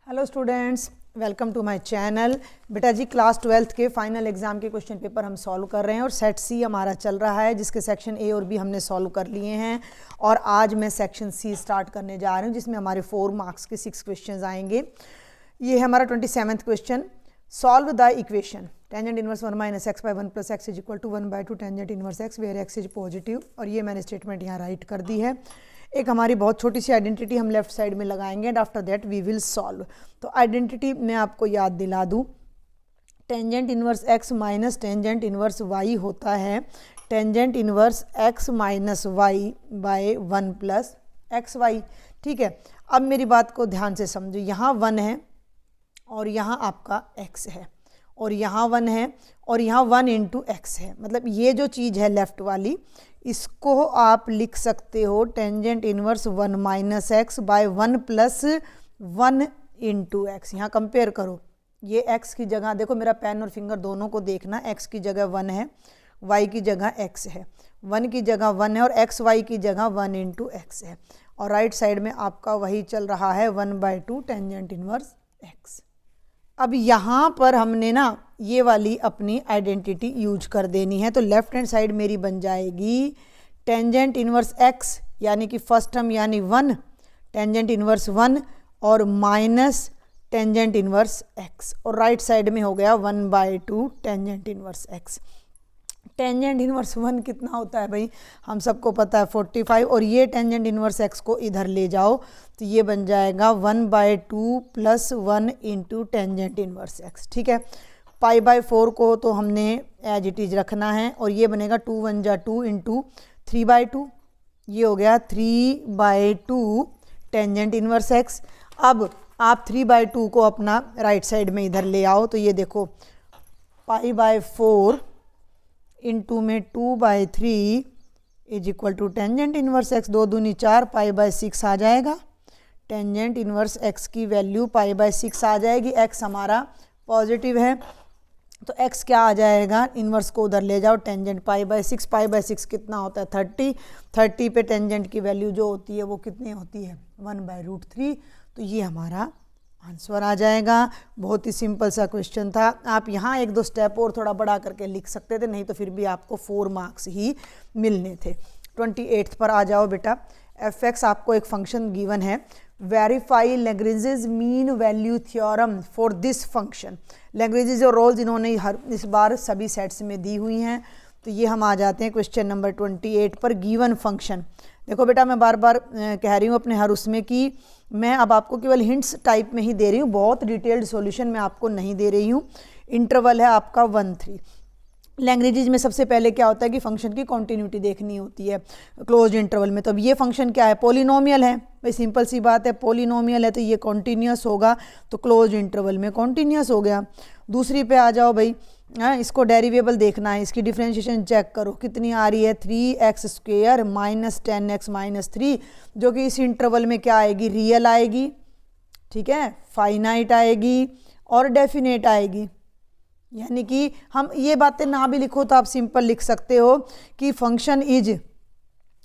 Hello students, welcome to my channel. बेटा जी class 12th के फाइनल एग्जाम के क्वेश्चन पेपर हम सॉल्व कर रहे हैं और सेट सी हमारा चल रहा है जिसके सेक्शन ए और बी हमने सॉल्व कर लिए हैं और आज मैं सेक्शन सी स्टार्ट करने जा रही हूँ जिसमें हमारे 4 मार्क्स के 6 क्वेश्चंस आएंगे। ये है हमारा 27th question. Solve the equation tangent inverse 1 minus x by 1 plus x is equal to 1/2 tangent inverse x where x is positive. और ये मैंने स्टेटमेंट यहाँ राइट कर दी है। एक हमारी बहुत छोटी सी आइडेंटिटी हम लेफ्ट साइड में लगाएंगे and after that we will solve. तो आइडेंटिटी मैं आपको याद दिला दूँ, tangent inverse x minus tangent inverse y होता है tangent inverse x minus y by 1 plus x y. ठीक है, अब मेरी बात को ध्यान से समझो। यहाँ 1 है और यहाँ आपका x है और यहाँ 1 है और यहाँ 1 इंटू एक्स है। मतलब ये जो चीज़ है लेफ्ट वाली, इसको आप लिख सकते हो tangent inverse 1 minus x by 1 plus 1 into x. यहाँ कंपेयर करो, ये x की जगह देखो, मेरा पेन और फिंगर दोनों को देखना, x की जगह 1 है, y की जगह x है, 1 की जगह 1 है और एक्स वाई की जगह 1 इंटू एक्स है। और राइट साइड में आपका वही चल रहा है 1/2 टेंजेंट इनवर्स x। अब यहाँ पर हमने ना ये वाली अपनी आइडेंटिटी यूज कर देनी है। तो लेफ्ट हैंड साइड मेरी बन जाएगी टेंजेंट इनवर्स x यानी कि फर्स्ट टर्म यानी 1 टेंजेंट इनवर्स 1 और माइनस टेंजेंट इनवर्स x और राइट साइड में हो गया 1/2 tangent inverse x। Tangent inverse 1 कितना होता है भाई, हम सबको पता है 45। और ये टेंजेंट इनवर्स x को इधर ले जाओ तो ये बन जाएगा 1/2 plus 1 into tangent inverse x। ठीक है, π/4 को तो हमने एज इट इज रखना है और ये बनेगा 2 1 जा 2 इंटू 3/2, ये हो गया 3/2 टेंजेंट इनवर्स x। अब आप 3/2 को अपना राइट साइड में इधर ले आओ तो ये देखो π/4 इंटू में 2/3 is equal to tangent inverse x। 2 दूनी 4, π/6 आ जाएगा। टेंजेंट इनवर्स x की वैल्यू π/6 आ जाएगी। x हमारा पॉजिटिव है तो x क्या आ जाएगा, इनवर्स को उधर ले जाओ, टेंजेंट π/6। π/6 कितना होता है 30। 30 पे टेंजेंट की वैल्यू जो होती है वो कितनी होती है 1/√3। तो ये हमारा आंसर आ जाएगा। बहुत ही सिंपल सा क्वेश्चन था। आप यहाँ 1-2 स्टेप और थोड़ा बड़ा करके लिख सकते थे, नहीं तो फिर भी आपको 4 मार्क्स ही मिलने थे। 28th पर आ जाओ बेटा। f(x) आपको एक फंक्शन गिवन है। Verify Lagrange's mean value theorem for this function. Lagrange's और रोल्स इन्होंने इस बार सभी सेट्स में दी हुई हैं। तो ये हम आ जाते हैं क्वेश्चन नंबर 28 पर। गिवन फंक्शन देखो बेटा, मैं बार बार कह रही हूँ अपने हर उसमें कि मैं अब आपको केवल हिंट्स टाइप में ही दे रही हूँ, बहुत डिटेल्ड सॉल्यूशन मैं आपको नहीं दे रही हूँ। इंटरवल है आपका 1-3। लैंग्वेजेज में सबसे पहले क्या होता है कि फंक्शन की कॉन्टिन्यूटी देखनी होती है क्लोज इंटरवल में। तो अब ये फंक्शन क्या है, पॉलिनोमियल है भाई, सिंपल सी बात है, पॉलिनोमियल है तो ये कॉन्टिन्यूस होगा, तो क्लोज इंटरवल में कॉन्टिन्यूस हो गया। दूसरी पे आ जाओ भाई, इसको डेरिवेबल देखना है, इसकी डिफरेंशिएशन चेक करो कितनी आ रही है 3x² माइनस 10x माइनस 3, जो कि इस इंटरवल में क्या आएगी, रियल आएगी, ठीक है, फाइनाइट आएगी और डेफिनेट आएगी। यानी कि हम ये बातें ना भी लिखो तो आप सिंपल लिख सकते हो कि फंक्शन इज,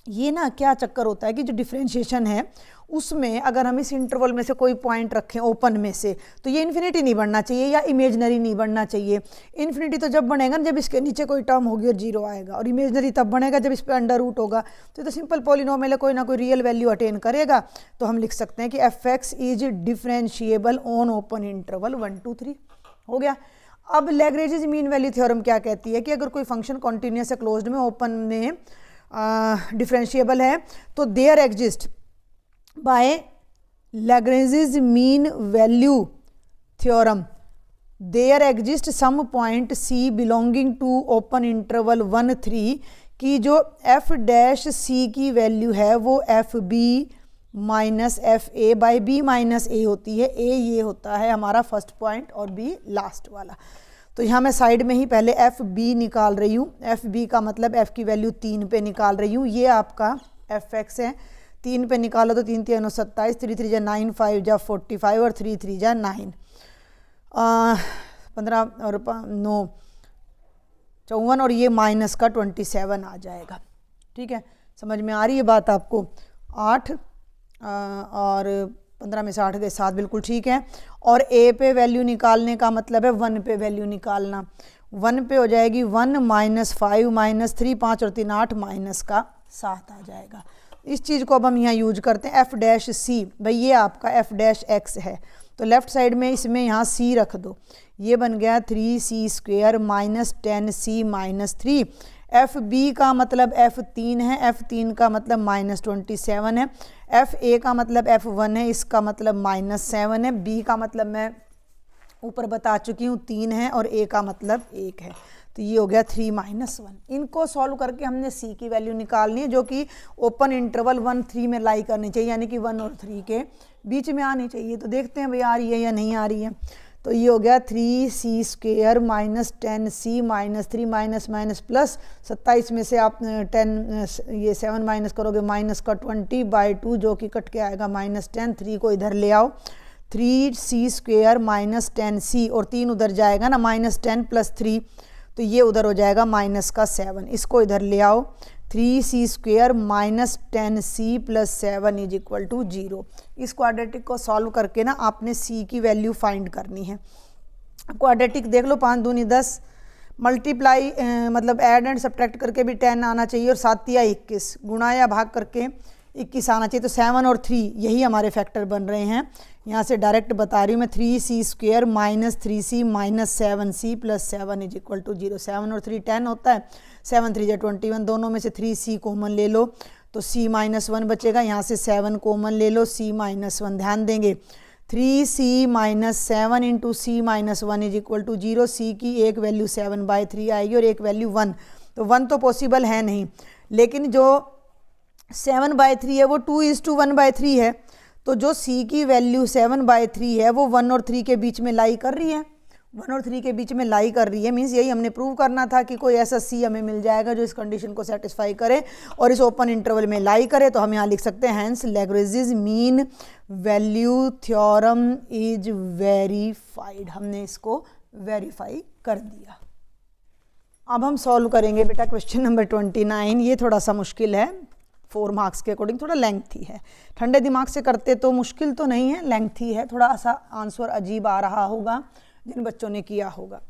ये ना क्या चक्कर होता है कि जो डिफरेंशिएशन है उसमें अगर हम इस इंटरवल में से कोई पॉइंट रखें ओपन में से, तो ये इन्फिनिटी नहीं बढ़ना चाहिए या इमेजनरी नहीं बढ़ना चाहिए। इन्फिनिटी तो जब बनेगा ना जब इसके नीचे कोई टर्म होगी और 0 आएगा, और इमेजनरी तब बनेगा जब इस पर अंडर रूट होगा। तो सिंपल पॉलिनोमियल है, कोई ना कोई रियल वैल्यू अटेन करेगा। तो हम लिख सकते हैं कि f(x) is differentiable on open interval 1 2 3। हो गया। अब लैग्रेंजेस मीन वैल्यू थ्योरम क्या कहती है कि अगर कोई फंक्शन कॉन्टिन्यूस है क्लोज्ड में, ओपन में डिफरेंशिएबल है, तो there exist by Lagrange's mean value theorem, there exist some point c belonging to open interval 1-3 की जो f' की वैल्यू है वो fb minus fa by b minus a होती है। a ये होता है हमारा फर्स्ट पॉइंट और b लास्ट वाला। तो यहाँ मैं साइड में ही पहले fb निकाल रही हूँ। fb का मतलब f की वैल्यू 3 पे निकाल रही हूँ। ये आपका f(x) है, 3 पे निकालो तो 3 3 27, 3 3 जा 9, 5 जा 45 और 3 3 जा 9, 15 और 9 54 और ये माइनस का 27 आ जाएगा। ठीक है, समझ में आ रही है बात आपको। 8 और 15 में से 8 गए 7, बिल्कुल ठीक है। और ए पे वैल्यू निकालने का मतलब है 1 पे वैल्यू निकालना। 1 पे हो जाएगी 1 - 5 - 3, 5 और 3 8 माइनस का 7 आ जाएगा। इस चीज़ को अब हम यहाँ यूज करते हैं एफ डैश सी। भाई ये आपका एफ डैश एक्स है, तो लेफ्ट साइड में इसमें यहाँ सी रख दो। ये बन गया 3c² - 10c - 3। एफ बी का मतलब F3 है, F3 का मतलब -27 है, FA का मतलब F1 है, इसका मतलब -7 है, B का मतलब मैं ऊपर बता चुकी हूँ 3 है, और A का मतलब 1 है। तो ये हो गया 3 - 1। इनको सॉल्व करके हमने C की वैल्यू निकालनी है, जो कि ओपन इंटरवल 1 3 में लाई करनी चाहिए, यानी कि 1 और 3 के बीच में आनी चाहिए। तो देखते हैं भाई आ रही है या नहीं आ रही है। तो ये हो गया 3c² - 10c - 3 माइनस प्लस 27 में से आप 10 ये 7 माइनस करोगे, माइनस का 20/2 जो कि कट के आएगा -10। 3 को इधर ले आओ, 3c² - 10c और 3 उधर जाएगा ना, -10 + 3, तो ये उधर हो जाएगा -7। इसको इधर ले आओ, 3c² - 10c + 7 = 0। इस क्वाड्रेटिक को सॉल्व करके ना आपने c की वैल्यू फाइंड करनी है। क्वाड्रेटिक देख लो, 5 दूनी 10, मल्टीप्लाई मतलब ऐड एंड सब्ट्रैक्ट करके भी 10 आना चाहिए, और 7 या 21, गुणा या भाग करके 21 आना चाहिए। तो 7 और 3 यही हमारे फैक्टर बन रहे हैं। यहाँ से डायरेक्ट बता रही हूँ मैं, 3c² - 3c - 7c + 7 = 0। 7 और 3 10 होता है, 7 3 = 21, दोनों में से 3c कॉमन ले लो तो c - 1 बचेगा। यहाँ से 7 कॉमन ले लो, c - 1, ध्यान देंगे 3c - 7 × c - 1 = 0। c की एक वैल्यू 7/3 आएगी और एक वैल्यू 1, तो 1 तो पॉसिबल है नहीं, लेकिन जो 7/3 है वो 2:1/3 है। तो जो c की वैल्यू 7/3 है वो 1 और 3 के बीच में लाई कर रही है, 1 और 3 के बीच में लाई कर रही है। मीन्स यही हमने प्रूव करना था कि कोई ऐसा c हमें मिल जाएगा जो इस कंडीशन को सेटिस्फाई करे और इस ओपन इंटरवल में लाई करे। तो हम यहाँ लिख सकते हैं hence Lagrange's mean value theorem is verified. हमने इसको वेरीफाई कर दिया। अब हम सॉल्व करेंगे बेटा क्वेश्चन नंबर 29। ये थोड़ा सा मुश्किल है, 4 मार्क्स के अकॉर्डिंग थोड़ा लेंथी है। ठंडे दिमाग से करते तो मुश्किल तो नहीं है, लेंथी है, थोड़ा सा आंसर अजीब आ रहा होगा जिन बच्चों ने किया होगा।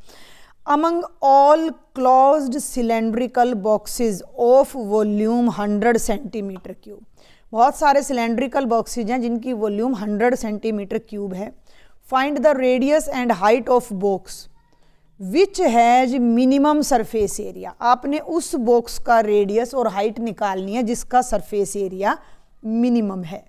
Among all closed cylindrical boxes of volume 100 centimetre cube, बहुत सारे सिलेंड्रिकल बॉक्सेज हैं जिनकी वॉल्यूम 100 सेंटीमीटर क्यूब है। Find the radius and height of box which has minimum surface area. आपने उस बॉक्स का रेडियस और हाइट निकालनी है जिसका सरफेस एरिया मिनिमम है।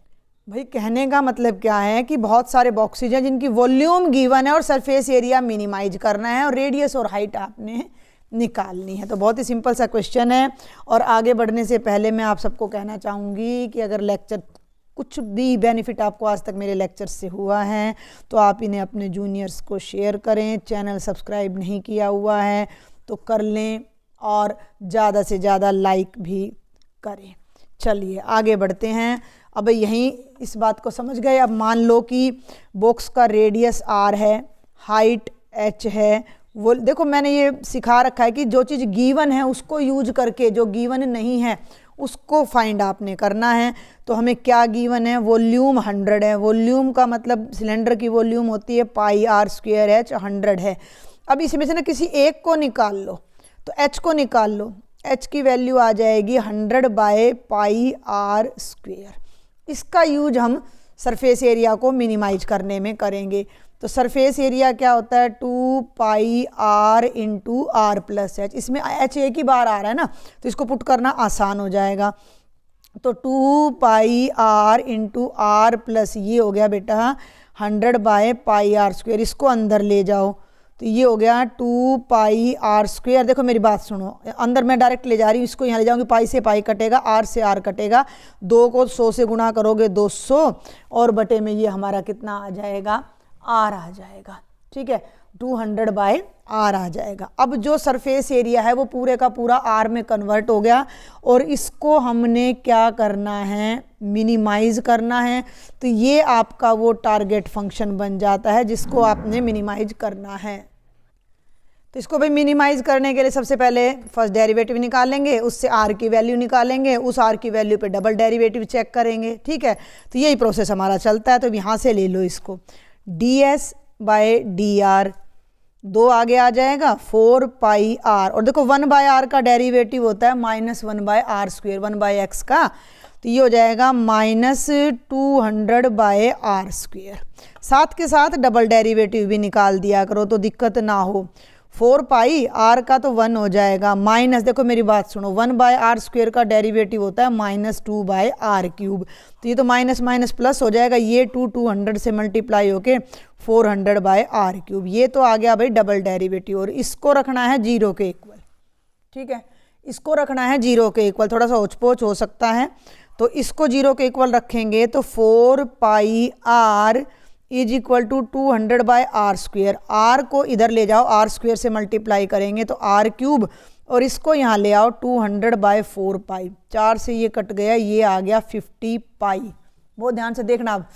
भाई कहने का मतलब क्या है कि बहुत सारे बॉक्सेज हैं जिनकी वॉल्यूम गिवन है और सरफेस एरिया मिनिमाइज करना है और रेडियस और हाइट आपने निकालनी है। तो बहुत ही सिंपल सा क्वेश्चन है। और आगे बढ़ने से पहले मैं आप सबको कहना चाहूँगी कि अगर लेक्चर कुछ भी बेनिफिट आपको आज तक मेरे लेक्चर से हुआ है तो आप इन्हें अपने जूनियर्स को शेयर करें। चैनल सब्सक्राइब नहीं किया हुआ है तो कर लें और ज़्यादा से ज़्यादा लाइक भी करें। चलिए आगे बढ़ते हैं। अब यहीं इस बात को समझ गए। अब मान लो कि बॉक्स का रेडियस r है, हाइट h है। वो देखो मैंने ये सिखा रखा है कि जो चीज़ गिवन है उसको यूज करके जो गिवन नहीं है उसको फाइंड आपने करना है। तो हमें क्या गिवन है, वॉल्यूम 100 है। वॉल्यूम का मतलब सिलेंडर की वॉल्यूम होती है πr²h 100 है। अब इसमें से ना किसी एक को निकाल लो, तो h को निकाल लो। h की वैल्यू आ जाएगी 100/πr²। इसका यूज हम सरफेस एरिया को मिनिमाइज करने में करेंगे। तो सरफेस एरिया क्या होता है 2πr × r+h। इसमें h एक ही बार आ रहा है ना तो इसको पुट करना आसान हो जाएगा। तो 2πr × r+, ये हो गया बेटा 100/πr²। इसको अंदर ले जाओ तो ये हो गया 2πr²। देखो मेरी बात सुनो, अंदर मैं डायरेक्ट ले जा रही हूँ, इसको यहाँ ले जाऊँगी, पाई से पाई कटेगा, r से r कटेगा, 2 को 100 से गुणा करोगे 200 और बटे में ये हमारा कितना आ जाएगा, r आ जाएगा। ठीक है, 200/r आ जाएगा। अब जो सरफेस एरिया है वो पूरे का पूरा r में कन्वर्ट हो गया और इसको हमने क्या करना है, मिनिमाइज करना है। तो ये आपका वो टारगेट फंक्शन बन जाता है जिसको आपने मिनिमाइज करना है। तो इसको भाई मिनिमाइज करने के लिए सबसे पहले फर्स्ट डेरिवेटिव निकालेंगे, उससे आर की वैल्यू निकालेंगे, उस आर की वैल्यू पे डबल डेरिवेटिव चेक करेंगे, ठीक है। तो यही प्रोसेस हमारा चलता है। तो यहाँ से ले लो इसको, d s by d r, 2 आगे आ जाएगा 4 पाई आर, और देखो 1 बाय आर का डेरिवेटिव होता है -1 by r square, 1 by x का, तो ये हो जाएगा -200 बाय आर स्क्वेयर। साथ के साथ डबल डेरिवेटिव भी निकाल दिया करो तो दिक्कत ना हो। 4 पाई आर का तो 1 हो जाएगा, माइनस, देखो मेरी बात सुनो, 1 बाय आर स्क्वेयर का डेरिवेटिव होता है -2 बाय आर क्यूब, तो ये तो माइनस माइनस प्लस हो जाएगा, ये 200 से मल्टीप्लाई होके 400 बाय आर क्यूब, ये तो आ गया भाई डबल डेरिवेटिव। और इसको रखना है 0 के इक्वल, ठीक है, इसको रखना है 0 के इक्वल, थोड़ा सा होचपोच हो सकता है, तो इसको 0 के इक्वल रखेंगे तो 4 pi r is equal to 200 by r square, r को इधर ले जाओ, आर स्क्वेयर से मल्टीप्लाई करेंगे तो आर क्यूब, और इसको यहाँ ले आओ 200 बाय 4 पाई, 4 से ये कट गया, ये आ गया 50 पाई। बहुत ध्यान से देखना, अब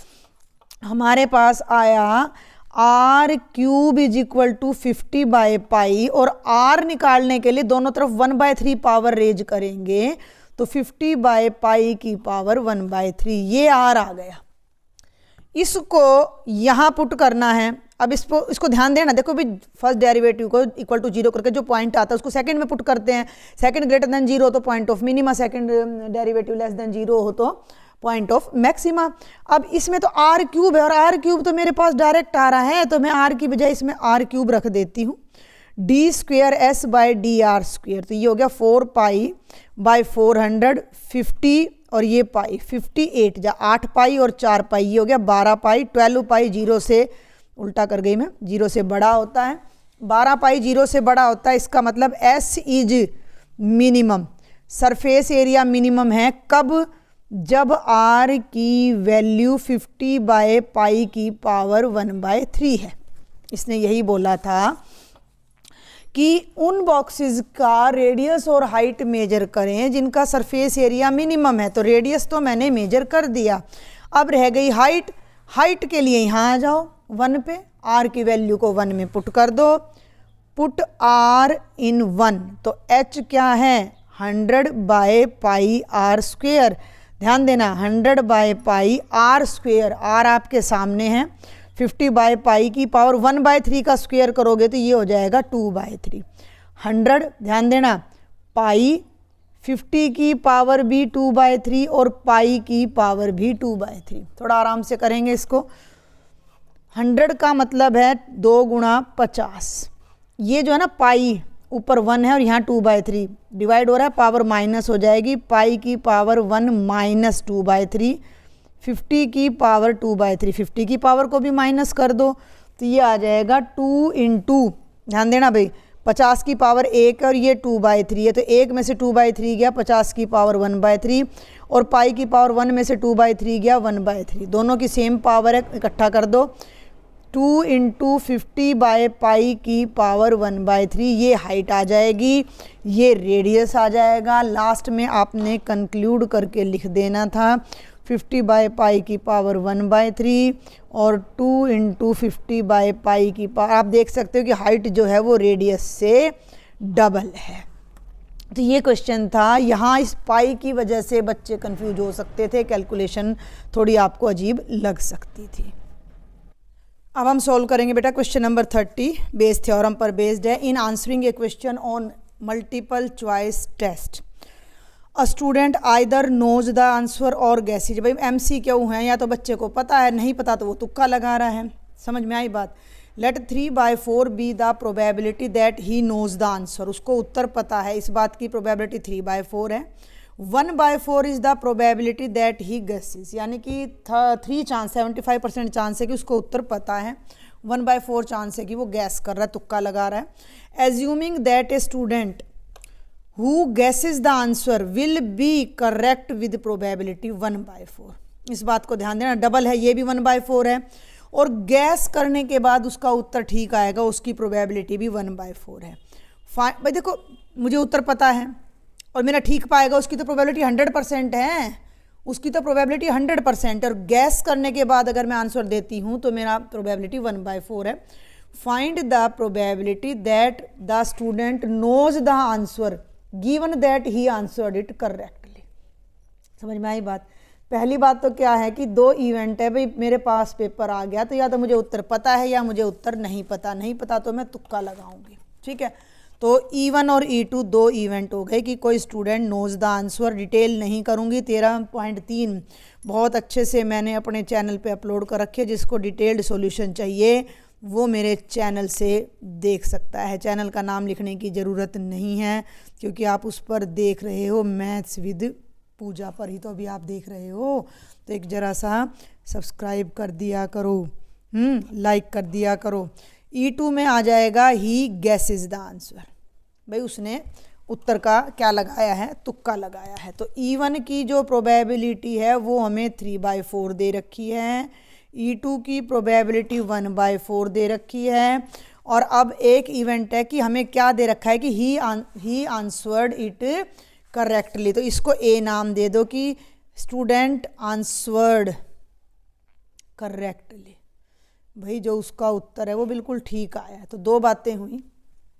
हमारे पास आया r cube is equal to 50 by pi, और आर निकालने के लिए दोनों तरफ 1/3 पावर रेज करेंगे, तो 50 बाय पाई की पावर 1/3, ये आर आ गया। इसको यहाँ पुट करना है। अब इसको ध्यान देना, देखो भी फर्स्ट डेरिवेटिव को इक्वल टू 0 करके जो पॉइंट आता है उसको सेकंड में पुट करते हैं, सेकंड ग्रेटर देन 0 तो point of minima, second derivative less than 0 हो तो पॉइंट ऑफ मैक्सिमा। अब इसमें तो आर क्यूब है, और आर क्यूब तो मेरे पास डायरेक्ट आ रहा है, तो मैं आर की बजाय इसमें आर क्यूब रख देती हूँ, d square s by d r square, तो ये हो गया 4 पाई बाय 400, 50 और ये पाई 58 जा 8 पाई और 4 पाई, ये हो गया 12 पाई, 12 पाई 0 से उल्टा कर गई मैं, 0 से बड़ा होता है, 12 पाई 0 से बड़ा होता है, इसका मतलब S is minimum, surface area minimum है कब, जब आर की वैल्यू 50 बाय पाई की पावर 1/3 है। इसने यही बोला था कि उन बॉक्सेस का रेडियस और हाइट मेजर करें जिनका सरफेस एरिया मिनिमम है, तो रेडियस तो मैंने मेजर कर दिया, अब रह गई हाइट। हाइट के लिए यहाँ आ जाओ 1 पे, आर की वैल्यू को 1 में पुट कर दो, पुट आर इन 1, तो एच क्या है 100 बाय पाई आर स्क्वेयर, ध्यान देना 100 by pi r square, r आपके सामने है, 50 बाय पाई की पावर 1/3 का स्क्वायर करोगे तो ये हो जाएगा 2/3, 100 ध्यान देना, पाई 50 की पावर भी 2/3 और पाई की पावर भी 2/3, थोड़ा आराम से करेंगे इसको। 100 का मतलब है 2 गुणा 50, ये जो है ना पाई ऊपर 1 है और यहाँ 2/3 डिवाइड हो रहा है, पावर माइनस हो जाएगी, पाई की पावर 1 माइनस 2/3, 50 की पावर 2/3, 50 की पावर को भी माइनस कर दो तो ये आ जाएगा 2 इंटू, ध्यान देना भाई 50 की पावर 1 और ये 2/3 है, तो 1 में से 2/3 गया, 50 की पावर 1/3 और पाई की पावर 1 में से 2/3 गया 1/3, दोनों की सेम पावर है, इकट्ठा कर दो, 2 इंटू 50 बाय पाई की पावर 1/3, ये हाइट आ जाएगी, ये रेडियस आ जाएगा। लास्ट में आपने कंक्लूड करके लिख देना था 50 बाय पाई की पावर 1/3 और 2 इंटू 50 बाय पाई की पावर, आप देख सकते हो कि हाइट जो है वो रेडियस से डबल है। तो ये क्वेश्चन था, यहाँ इस पाई की वजह से बच्चे कंफ्यूज हो सकते थे, कैलकुलेशन थोड़ी आपको अजीब लग सकती थी। अब हम सॉल्व करेंगे बेटा क्वेश्चन नंबर 30, बेस थ्योरम पर बेस्ड है। In answering a question on multiple choice test a student either knows the answer और गैसेज, भाई MCQ हैं, या तो बच्चे को पता है, नहीं पता तो वो तुक्का लगा रहा है, समझ में आई बात। Let 3/4 be the probability that he knows the answer, उसको उत्तर पता है, इस बात की प्रोबेबिलिटी 3/4 है। 1/4 is the probability that he guesses, यानी कि 3 चांस 75% चांस है कि उसको उत्तर पता है, 1/4 चांस है कि वो गैस कर रहा है, तुक्का लगा रहा है। Assuming that a student who guesses the answer will be correct with probability 1/4, इस बात को ध्यान देना, डबल है, ये भी 1/4 है, और गैस करने के बाद उसका उत्तर ठीक आएगा, उसकी प्रोबेबिलिटी भी 1/4 है। भाई देखो मुझे उत्तर पता है और मेरा ठीक पाएगा, उसकी तो प्रोबेबिलिटी 100% है, उसकी तो प्रोबेबिलिटी 100%, और गैस करने के बाद अगर मैं आंसर देती हूँ तो मेरा प्रोबेबिलिटी 1/4 है। Find the probability that the student knows the answer given that he answered it correctly. समझ में आई बात? पहली बात तो क्या है कि दो इवेंट है भाई, मेरे पास पेपर आ गया तो या तो मुझे उत्तर पता है या मुझे उत्तर नहीं पता, नहीं पता तो मैं तुक्का लगाऊंगी। ठीक है, तो E1 और E2 दो इवेंट हो गए कि कोई student knows the answer. Detail नहीं करूंगी, 13.3 बहुत अच्छे से मैंने अपने चैनल पे अपलोड कर रखे, जिसको डिटेल्ड सॉल्यूशन चाहिए वो मेरे चैनल से देख सकता है। चैनल का नाम लिखने की ज़रूरत नहीं है क्योंकि आप उस पर देख रहे हो मैथ्स विद पूजा पर ही तो अभी आप देख रहे हो, तो एक ज़रा सा सब्सक्राइब कर दिया करो, लाइक कर दिया करो। E2 में आ जाएगा ही गेसेस द आंसर, भाई उसने उत्तर का क्या लगाया है, तुक्का लगाया है। तो E1 की जो प्रोबेबिलिटी है वो हमें 3/4 दे रखी है, E2 की प्रोबेबिलिटी 1/4 दे रखी है, और अब एक इवेंट है कि हमें क्या दे रखा है कि ही आंसर्ड इट करेक्टली। तो इसको A नाम दे दो कि स्टूडेंट आंसर्ड करेक्टली, भाई जो उसका उत्तर है वो बिल्कुल ठीक आया है। तो दो बातें हुई,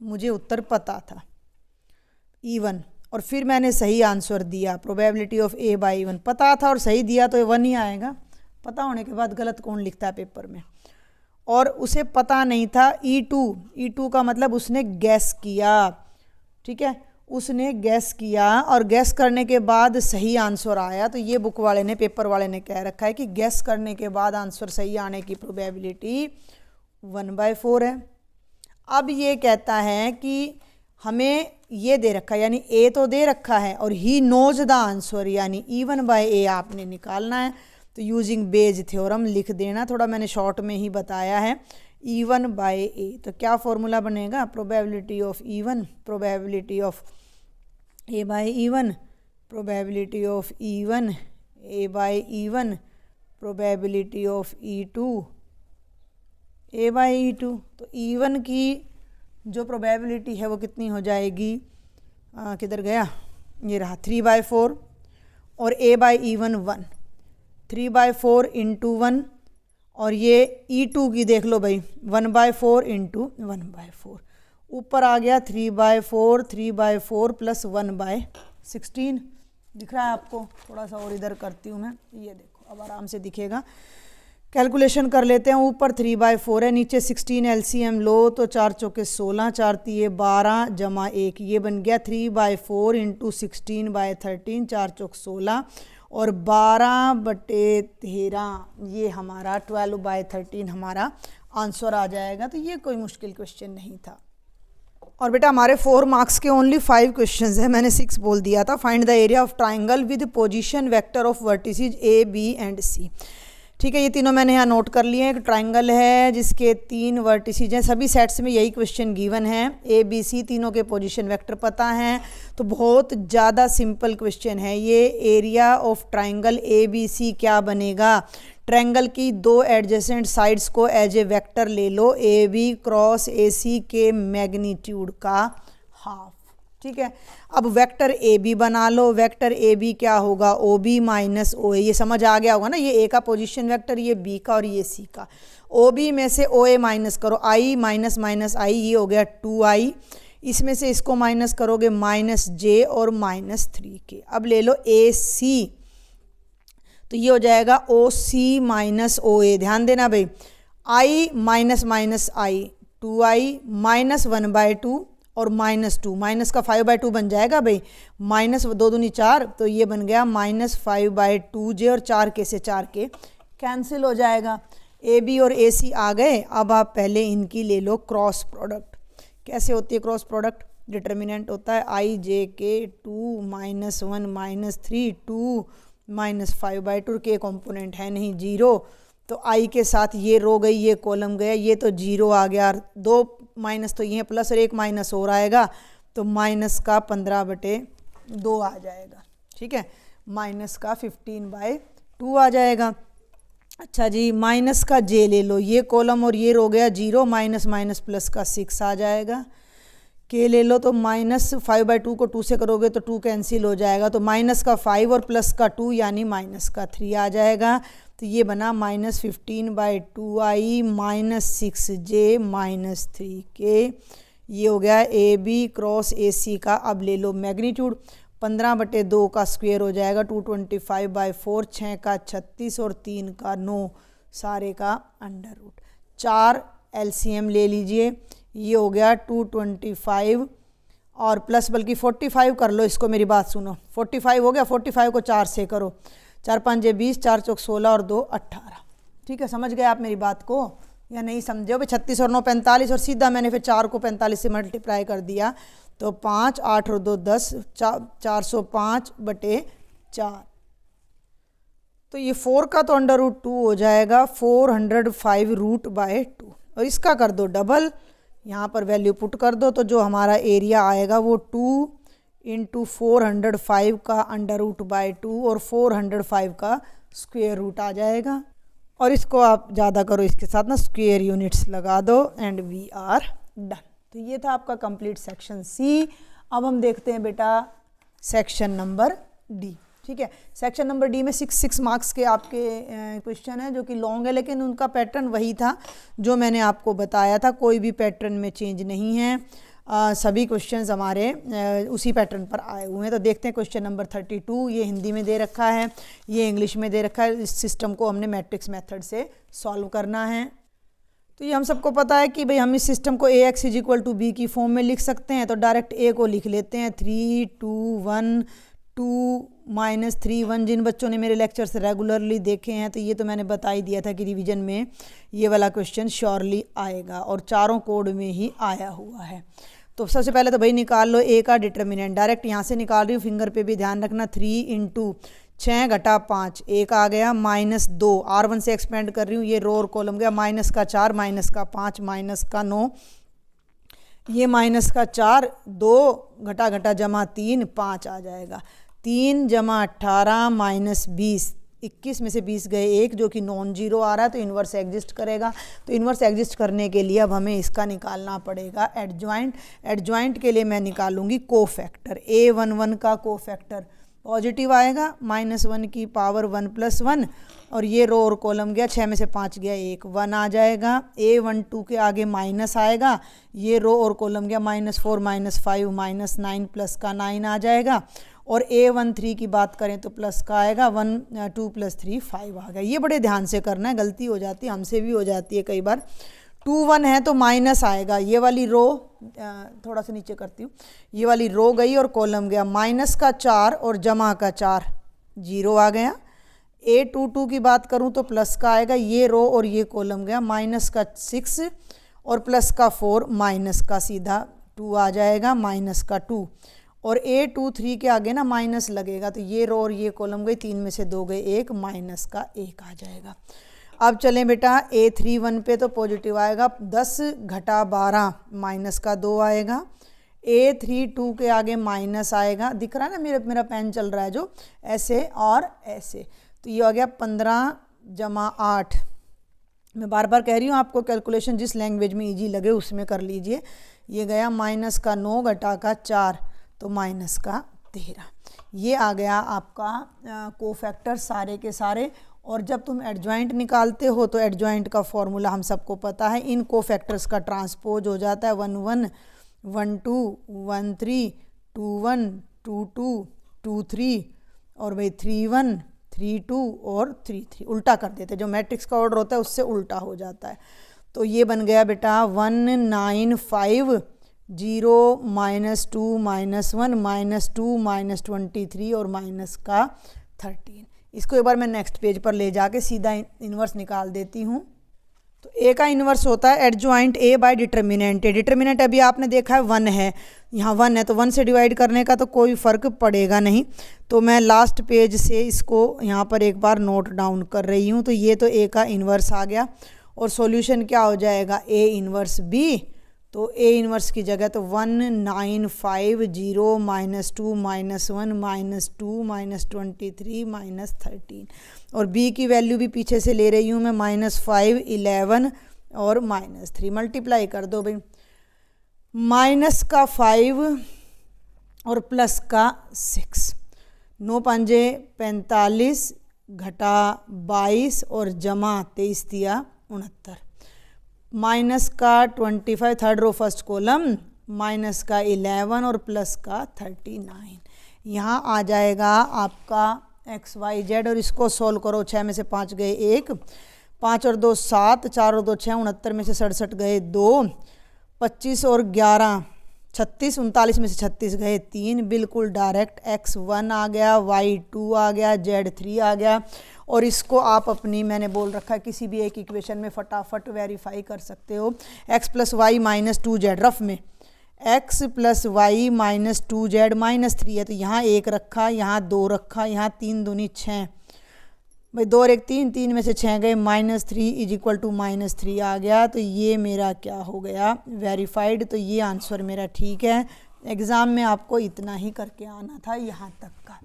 मुझे उत्तर पता था E1 और फिर मैंने सही आंसर दिया, प्रोबेबिलिटी ऑफ A/1 पता था और सही दिया तो 1 ही आएगा। पता होने के बाद गलत कौन लिखता है पेपर में? और उसे पता नहीं था E2 का मतलब उसने गैस किया। ठीक है, उसने गैस किया और गैस करने के बाद सही आंसर आया। तो ये बुक वाले ने, पेपर वाले ने कह रखा है कि गैस करने के बाद आंसर सही आने की प्रोबेबिलिटी 1/4 है। अब ये कहता है कि हमें ये दे रखा है, यानी A तो दे रखा है और ही नोज द आंसर, यानी E1/A आपने निकालना है। तो यूजिंग बेज थ्योरम लिख देना, थोड़ा मैंने शॉर्ट में ही बताया है। E1/A तो क्या फॉर्मूला बनेगा? Probability of E1, probability of A/E1, probability of E1 A/E1, probability of E2 A/E2। तो E1 की जो प्रोबेबिलिटी है वो कितनी हो जाएगी, किधर गया, ये रहा 3/4, और A/E1 1, 3/4 इंटू 1, और ये E2 की देख लो भाई 1/4 इंटू 1/4, ऊपर आ गया 3/4 प्लस 1/16। दिख रहा है आपको? थोड़ा सा और इधर करती हूँ मैं, ये देखो अब आराम से दिखेगा। कैलकुलेशन कर लेते हैं, ऊपर 3/4 है, नीचे 16 LCM लो तो 4 चौके 16, 4 तिये 12 जमा 1, ये बन गया 3/4 इंटू 16/13, 4 चौक 16, और 12/13 ये हमारा 12/13 हमारा आंसर आ जाएगा। तो ये कोई मुश्किल क्वेश्चन नहीं था। और बेटा हमारे 4 मार्क्स के ओनली 5 क्वेश्चंस हैं, मैंने 6 बोल दिया था। Find the area of triangle with position vector of vertices A, B and C। ठीक है, ये तीनों मैंने यहाँ नोट कर लिए हैं। एक ट्राइंगल है जिसके 3 वर्टिसेज हैं, सभी सेट्स में यही क्वेश्चन गिवन है। A, B, C तीनों के पोजीशन वेक्टर पता हैं, तो बहुत ज़्यादा सिंपल क्वेश्चन है ये। एरिया ऑफ ट्राइंगल ABC क्या बनेगा? ट्रायंगल की 2 एडजेसेंट साइड्स को एज ए वेक्टर ले लो, AB क्रॉस AC के मैग्नीट्यूड का हाफ। ठीक है, अब वेक्टर AB बना लो। वेक्टर AB क्या होगा? OB minus OA। ये समझ आ गया होगा ना, ये A का पोजीशन वेक्टर, ये B का और ये C का। OB में से OA माइनस करो, I माइनस माइनस I, ये हो गया 2I। इसमें से इसको माइनस करोगे -j और -3k। अब ले लो AC, तो ये हो जाएगा OC माइनस OA। ध्यान देना भाई, I minus minus I 2I minus 1/2 और -2, माइनस का 5/2 बन जाएगा भाई, -2 दूनी 4, तो ये बन गया -5/2j, और 4k से 4k कैंसिल हो जाएगा। AB और AC आ गए। अब आप पहले इनकी ले लो क्रॉस प्रोडक्ट। कैसे होती है क्रॉस प्रोडक्ट? डिटर्मिनेंट होता है IJK 2 -1 -3 2 -5/2, के कंपोनेंट है नहीं 0, तो I के साथ ये रो गई, ये कॉलम गया, ये तो 0 आ गया। 2 माइनस तो ये प्लस और 1 माइनस और आएगा, तो माइनस का 15/2 आ जाएगा। ठीक है, माइनस का 15/2 आ जाएगा। अच्छा जी, माइनस का j ले लो, ये कॉलम और ये रो गया 0, माइनस माइनस प्लस का 6 आ जाएगा। के ले लो तो -5/2 को 2 से करोगे तो 2 कैंसिल हो जाएगा, तो माइनस का 5 और प्लस का 2 यानी माइनस का 3 आ जाएगा। तो ये बना -15/2i -6j -3k। ये हो गया AB क्रॉस AC का। अब ले लो मैग्नीट्यूड, 15/2 का स्क्वायर हो जाएगा 225/4, 6 का 36 और 3 का 9, सारे का अंडर रूट। 4 LCM ले लीजिए, ये हो गया 225 और प्लस बल्कि 45 कर लो, इसको मेरी बात सुनो, 45 हो गया, 45 को 4 से करो, 4 5 20, 4 चौक 16 और 2 18। ठीक है, समझ गए आप मेरी बात को या नहीं समझे हो? 36 और 9 45 और सीधा मैंने फिर 4 को 45 से मल्टीप्लाई कर दिया तो 5, 8 और 2 10, 405/4। तो ये 4 का तो अंडर रूट 2 हो जाएगा 405√/2 और इसका कर दो डबल, यहाँ पर वैल्यू पुट कर दो तो जो हमारा एरिया आएगा वो 2 × 405 का अंडर रूट बाय 2 और 405 का स्क्वायर रूट आ जाएगा। और इसको आप ज़्यादा करो, इसके साथ ना स्क्वायर यूनिट्स लगा दो एंड वी आर डन। तो ये था आपका कंप्लीट सेक्शन सी। अब हम देखते हैं बेटा सेक्शन नंबर डी। ठीक है, सेक्शन नंबर डी में 6 मार्क्स के आपके क्वेश्चन है जो कि लॉन्ग है, लेकिन उनका पैटर्न वही था जो मैंने आपको बताया था, कोई भी पैटर्न में चेंज नहीं है। सभी क्वेश्चंस हमारे उसी पैटर्न पर आए हुए हैं। तो देखते हैं क्वेश्चन नंबर 32। ये हिंदी में दे रखा है, ये इंग्लिश में दे रखा है। इस सिस्टम को हमने मैट्रिक्स मेथड से सॉल्व करना है। तो ये हम सबको पता है कि भाई हम इस सिस्टम को AX = B की फॉर्म में लिख सकते हैं। तो डायरेक्ट A को लिख लेते हैं 3 2 1 2 -3 1। जिन बच्चों ने मेरे लेक्चर से रेगुलरली देखे हैं तो ये तो मैंने बता ही दिया था कि रिवीजन में ये वाला क्वेश्चन श्योरली आएगा और चारों कोड में ही आया हुआ है। तो सबसे पहले तो भाई निकाल लो A का डिटर्मिनेंट, डायरेक्ट यहाँ से निकाल रही हूँ, फिंगर पे भी ध्यान रखना। 3 × 6 - 5 1 आ गया, -2 R1 से एक्सपेंड कर रही हूँ, ये रो और कॉलम गया, -4 -5 -9, ये -4 2 घटा जमा 3 5 आ जाएगा। 3 × 18 -20 21 में से 20 गए 1 जो कि नॉन जीरो आ रहा है, तो इन्वर्स एग्जिस्ट करेगा। तो इन्वर्स एग्जिस्ट करने के लिए अब हमें इसका निकालना पड़ेगा एडजॉइंट। एडजॉइंट के लिए मैं निकालूंगी कोफैक्टर। A11 का कोफैक्टर पॉजिटिव आएगा, -1 की पावर 1 + 1 और ये रो और कॉलम गया, 6 में से 5 गया 1 1 आ जाएगा। A12 के आगे माइनस आएगा, ये रो और कॉलम गया, -4 -5 -9 प्लस का 9 आ जाएगा। और A13 की बात करें तो प्लस का आएगा, 1 2 + 3 5 आ गया। ये बड़े ध्यान से करना है, गलती हो जाती है, हमसे भी हो जाती है कई बार। 2 1 है तो माइनस आएगा, ये वाली रो थोड़ा सा नीचे करती हूँ, ये वाली रो गई और कॉलम गया, -4 और जमा का 4 0 आ गया। A22 की बात करूँ तो प्लस का आएगा, ये रो और ये कॉलम गया, -6 और प्लस का 4 माइनस का सीधा 2 आ जाएगा, -2 और A23 के आगे ना माइनस लगेगा, तो ये रो और ये कॉलम गई, 3 में से 2 गए 1 -1 आ जाएगा। अब चलें बेटा A31 पे तो पॉजिटिव आएगा, 10 घटा 12 -2 आएगा। A32 के आगे माइनस आएगा, दिख रहा है ना, मेरा पेन चल रहा है जो ऐसे और ऐसे, तो ये आ गया 15 जमा 8। मैं बार बार कह रही हूँ आपको, कैलकुलेशन जिस लैंग्वेज में इजी लगे उसमें कर लीजिए। ये गया -9 घटा 4 तो -13। ये आ गया आपका कोफैक्टर सारे के सारे। और जब तुम एडजॉइंट निकालते हो तो एडजॉइंट का फॉर्मूला हम सबको पता है, इन कोफैक्टर्स का ट्रांसपोज हो जाता है 1 1 1 2 1 3 2 1 2 2 2 3 और भाई 3 1 3 2 और 3 3 उल्टा कर देते, जो मैट्रिक्स का ऑर्डर होता है उससे उल्टा हो जाता है। तो ये बन गया बेटा 195 0 -2 -1 -2 -23 और -13। इसको एक बार मैं नेक्स्ट पेज पर ले जाके सीधा इन्वर्स निकाल देती हूँ। तो ए का इन्वर्स होता है adjoint A bye determinant. Determinant अभी आपने देखा है 1 है, यहाँ 1 है तो 1 से डिवाइड करने का तो कोई फ़र्क पड़ेगा नहीं। तो मैं लास्ट पेज से इसको यहाँ पर एक बार नोट डाउन कर रही हूँ। तो ये तो A का इन्वर्स आ गया और सॉल्यूशन क्या हो जाएगा, A इन्वर्स B। तो A इन्वर्स की जगह तो 1950 -2 -1 -2 -23 -13 और B की वैल्यू भी पीछे से ले रही हूँ मैं, -5 11 और -3 मल्टीप्लाई कर दो भाई। माइनस का 5 और प्लस का 6, 9 पंजे 45 घटा 22 और जमा 23 दिया 69, माइनस का 25 third row first column, minus का 11 और प्लस का 39। यहाँ आ जाएगा आपका XYZ और इसको सोल्व करो। 6 में से 5 गए 1, 5 और 2 7, 4 और 2 6, 69 में से 67 गए 2, 25 और 11 36, 39 में से 36 गए 3, बिल्कुल डायरेक्ट X1 आ गया, Y2 आ गया, Z3 आ गया। और इसको आप अपनी, मैंने बोल रखा है, किसी भी एक इक्वेशन में फटाफट वेरीफाई कर सकते हो। x + y - 2z, रफ में x + y - 2z -3 है, तो यहाँ 1 रखा, यहाँ 2 रखा, यहाँ 3 दूनी 6, भाई 2 और 1 3, 3 में से 6 गए, -3 = -3 आ गया। तो ये मेरा क्या हो गया, वेरीफाइड। तो ये आंसर मेरा ठीक है। एग्ज़ाम में आपको इतना ही करके आना था, यहाँ तक का।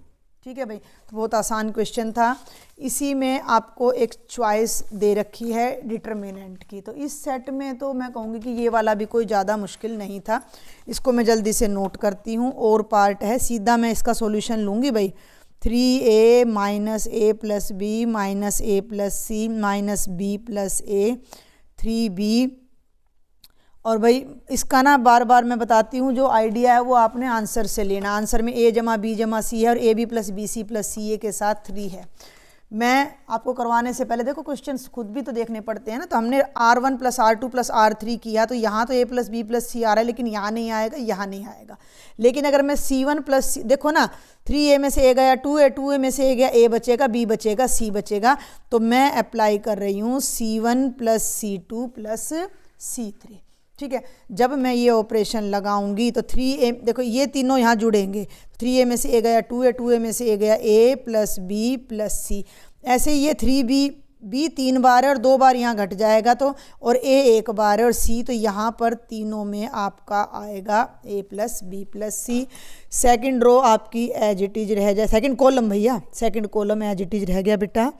ठीक है भाई, तो बहुत आसान क्वेश्चन था। इसी में आपको एक चॉइस दे रखी है डिटर्मिनेंट की, तो इस सेट में तो मैं कहूँगी कि ये वाला भी कोई ज़्यादा मुश्किल नहीं था। इसको मैं जल्दी से नोट करती हूँ। और पार्ट है, सीधा मैं इसका सॉल्यूशन लूँगी भाई। 3a - a + b - a + c - b + a 3b। और भाई इसका ना बार बार मैं बताती हूँ, जो आइडिया है वो आपने आंसर से लेना। आंसर में a + b + c है और ab + bc + ca के साथ 3 है। मैं आपको करवाने से पहले देखो क्वेश्चंस खुद भी तो देखने पड़ते हैं ना। तो हमने R1 + R2 + R3 किया, तो यहाँ तो a + b + c आ रहा है, लेकिन यहाँ नहीं आएगा, यहाँ नहीं आएगा। लेकिन अगर मैं C1 + c, देखो ना 3a में से a गया 2a, 2a में से a गया, a बचेगा, b बचेगा, c बचेगा। तो मैं अप्लाई कर रही हूँ C1 + C2 + C3। ठीक है, जब मैं ये ऑपरेशन लगाऊंगी तो 3a, देखो ये तीनों यहाँ जुड़ेंगे। 3a में से a गया 2a, 2a में से a गया a + b + c। ऐसे ये 3b 3 बार है और 2 बार यहाँ घट जाएगा, तो और a 1 बार है और c, तो यहाँ पर तीनों में आपका आएगा a + b + c। Second row आपकी एज इट इज रह जाए, सेकंड कॉलम भैया, second column as it is रह गया बेटा,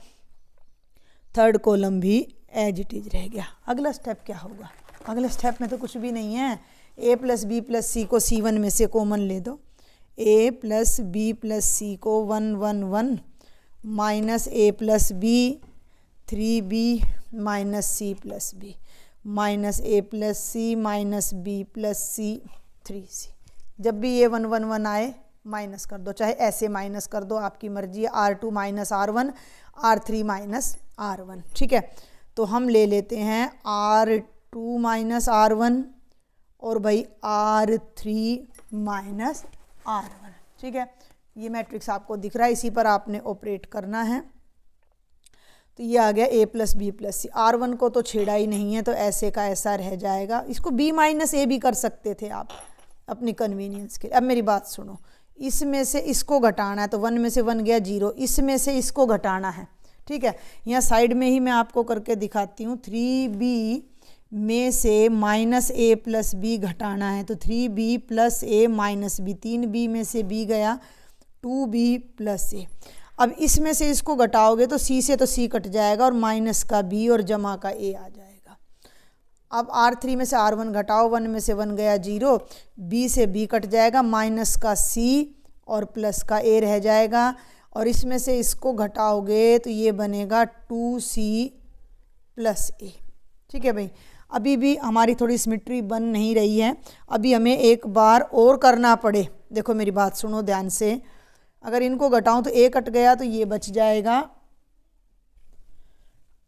थर्ड कॉलम भी एज इट इज रह गया। अगला स्टेप क्या होगा? अगले स्टेप में तो कुछ भी नहीं है। a + b + c को C1 में से कॉमन ले दो, a + b + c को 1 1 1 minus a + b 3b - c + b minus a + c - b + c 3c। जब भी ये 1 1 1 आए माइनस कर दो, चाहे ऐसे माइनस कर दो, आपकी मर्जी है। R2 - R1, R3 - R1। ठीक है, तो हम ले लेते हैं R2 - R1 और भाई R3 - R1। ठीक है, ये मैट्रिक्स आपको दिख रहा है, इसी पर आपने ऑपरेट करना है। तो ये आ गया a + b + c। R1 को तो छेड़ा ही नहीं है, तो ऐसे का ऐसा रह जाएगा। इसको b - a भी कर सकते थे आप अपनी कन्वीनियंस के लिए। अब मेरी बात सुनो, इसमें से इसको घटाना है, तो 1 में से 1 गया 0, इसमें से इसको घटाना है। ठीक है, यहाँ साइड में ही मैं आपको करके दिखाती हूँ। 3b में से -a + b घटाना है, तो 3b + a - b, 3b में से b गया 2b + a। अब इसमें से इसको घटाओगे तो c से तो c कट जाएगा और माइनस का b और जमा का a आ जाएगा। अब R3 में से R1 घटाओ, 1 में से 1 गया 0, b से b कट जाएगा, माइनस का c और प्लस का a रह जाएगा। और इसमें से इसको घटाओगे तो ये बनेगा 2c + a। ठीक है भाई, अभी भी हमारी थोड़ी सिमेट्री बन नहीं रही है, अभी हमें एक बार और करना पड़े। देखो मेरी बात सुनो ध्यान से, अगर इनको घटाऊं तो a कट गया, तो ये बच जाएगा।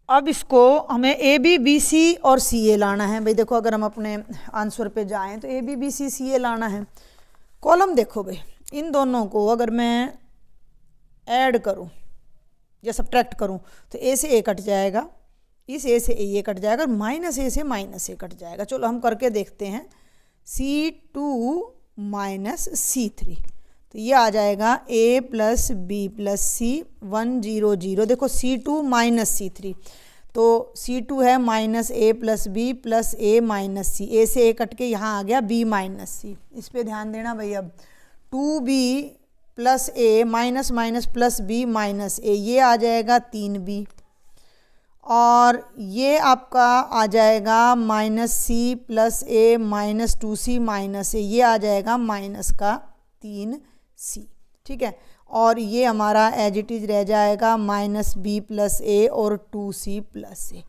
अब इसको हमें a b b c और c a लाना है। भाई देखो, अगर हम अपने आंसर पे जाएं तो a b b c c a लाना है। कॉलम देखो भाई, इन दोनों को अगर मैं ऐड करूं या सब्ट्रैक्ट करूं तो a से a कट जाएगा, इस a से a कट जाएगा, और -a से -a कट जाएगा। चलो हम करके देखते हैं। C2 - C3, तो ये आ जाएगा a + b + c 1 0 0। देखो C2 - C3, तो C2 है -a + b + a - c, a से a कट के यहाँ आ गया b - c। इस पे ध्यान देना भाई। अब 2b + a - b - a, ये आ जाएगा 3b, और ये आपका आ जाएगा -c + a -2c -a, ये आ जाएगा -3c। ठीक है, और ये हमारा एज इट इज़ रह जाएगा -b + a और 2c + a।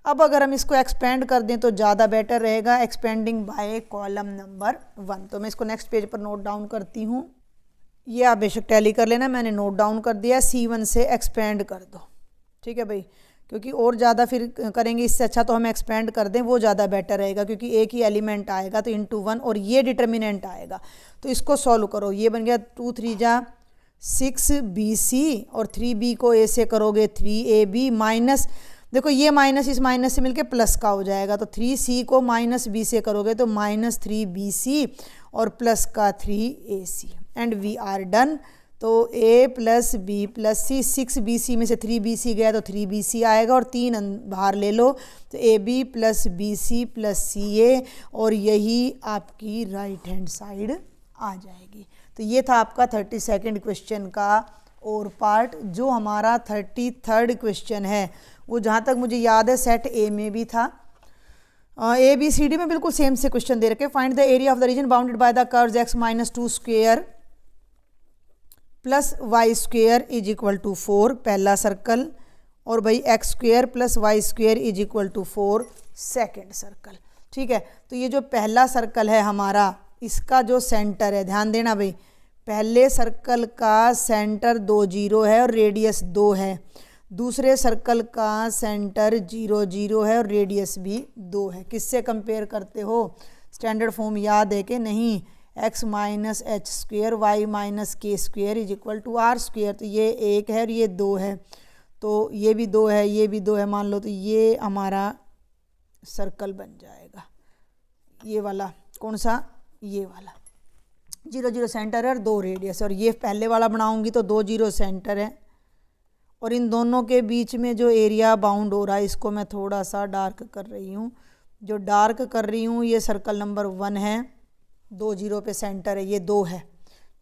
अब अगर हम इसको एक्सपेंड कर दें तो ज़्यादा बेटर रहेगा, एक्सपेंडिंग बाय कॉलम नंबर 1। तो मैं इसको नेक्स्ट पेज पर नोट डाउन करती हूँ। ये आप बेशक टैली कर लेना, मैंने नोट डाउन कर दिया। C1 से एक्सपेंड कर दो। ठीक है भाई, क्योंकि और ज़्यादा फिर करेंगे, इससे अच्छा तो हम एक्सपेंड कर दें, वो ज़्यादा बेटर रहेगा, क्योंकि एक ही एलिमेंट आएगा तो ×1 और ये डिटर्मिनेंट आएगा। तो इसको सॉल्व करो, ये बन गया 2 3 जा 6bc और 3b को a से करोगे 3ab माइनस, देखो ये माइनस इस माइनस से मिलके प्लस का हो जाएगा, तो 3c को -b से करोगे तो -3bc और प्लस का 3ac and we are done. तो a + b + c, 6bc में से 3bc गया तो 3bc आएगा और 3 बाहर ले लो तो ab + bc + ca, और यही आपकी राइट हैंड साइड आ जाएगी। तो ये था आपका 32nd क्वेश्चन का और पार्ट। जो हमारा 33rd क्वेश्चन है वो जहाँ तक मुझे याद है सेट ए में भी था। ABCD में बिल्कुल सेम से क्वेश्चन दे रखे। Find the area of the reason bounded by the curves x - 2² + y² = 4 पहला सर्कल, और भाई x² + y² = 4 सेकेंड सर्कल। ठीक है, तो ये जो पहला सर्कल है हमारा, इसका जो सेंटर है, ध्यान देना भाई, पहले सर्कल का सेंटर 2 0 है और रेडियस 2 है। दूसरे सर्कल का सेंटर 0 0 है और रेडियस भी 2 है। किससे कंपेयर करते हो? स्टैंडर्ड फॉर्म याद है कि नहीं? x - h² y - k² = r²। तो ये 1 है और ये 2 है, तो ये भी 2 है, ये भी 2 है मान लो, तो ये हमारा सर्कल बन जाएगा। ये वाला कौन सा? ये वाला 0 0 सेंटर है और 2 रेडियस, और ये पहले वाला बनाऊंगी तो 2 0 सेंटर है, और इन दोनों के बीच में जो एरिया बाउंड हो रहा है इसको मैं थोड़ा सा डार्क कर रही हूँ। जो डार्क कर रही हूँ ये सर्कल नंबर 1 है, 2 0 पे सेंटर है, ये 2 है।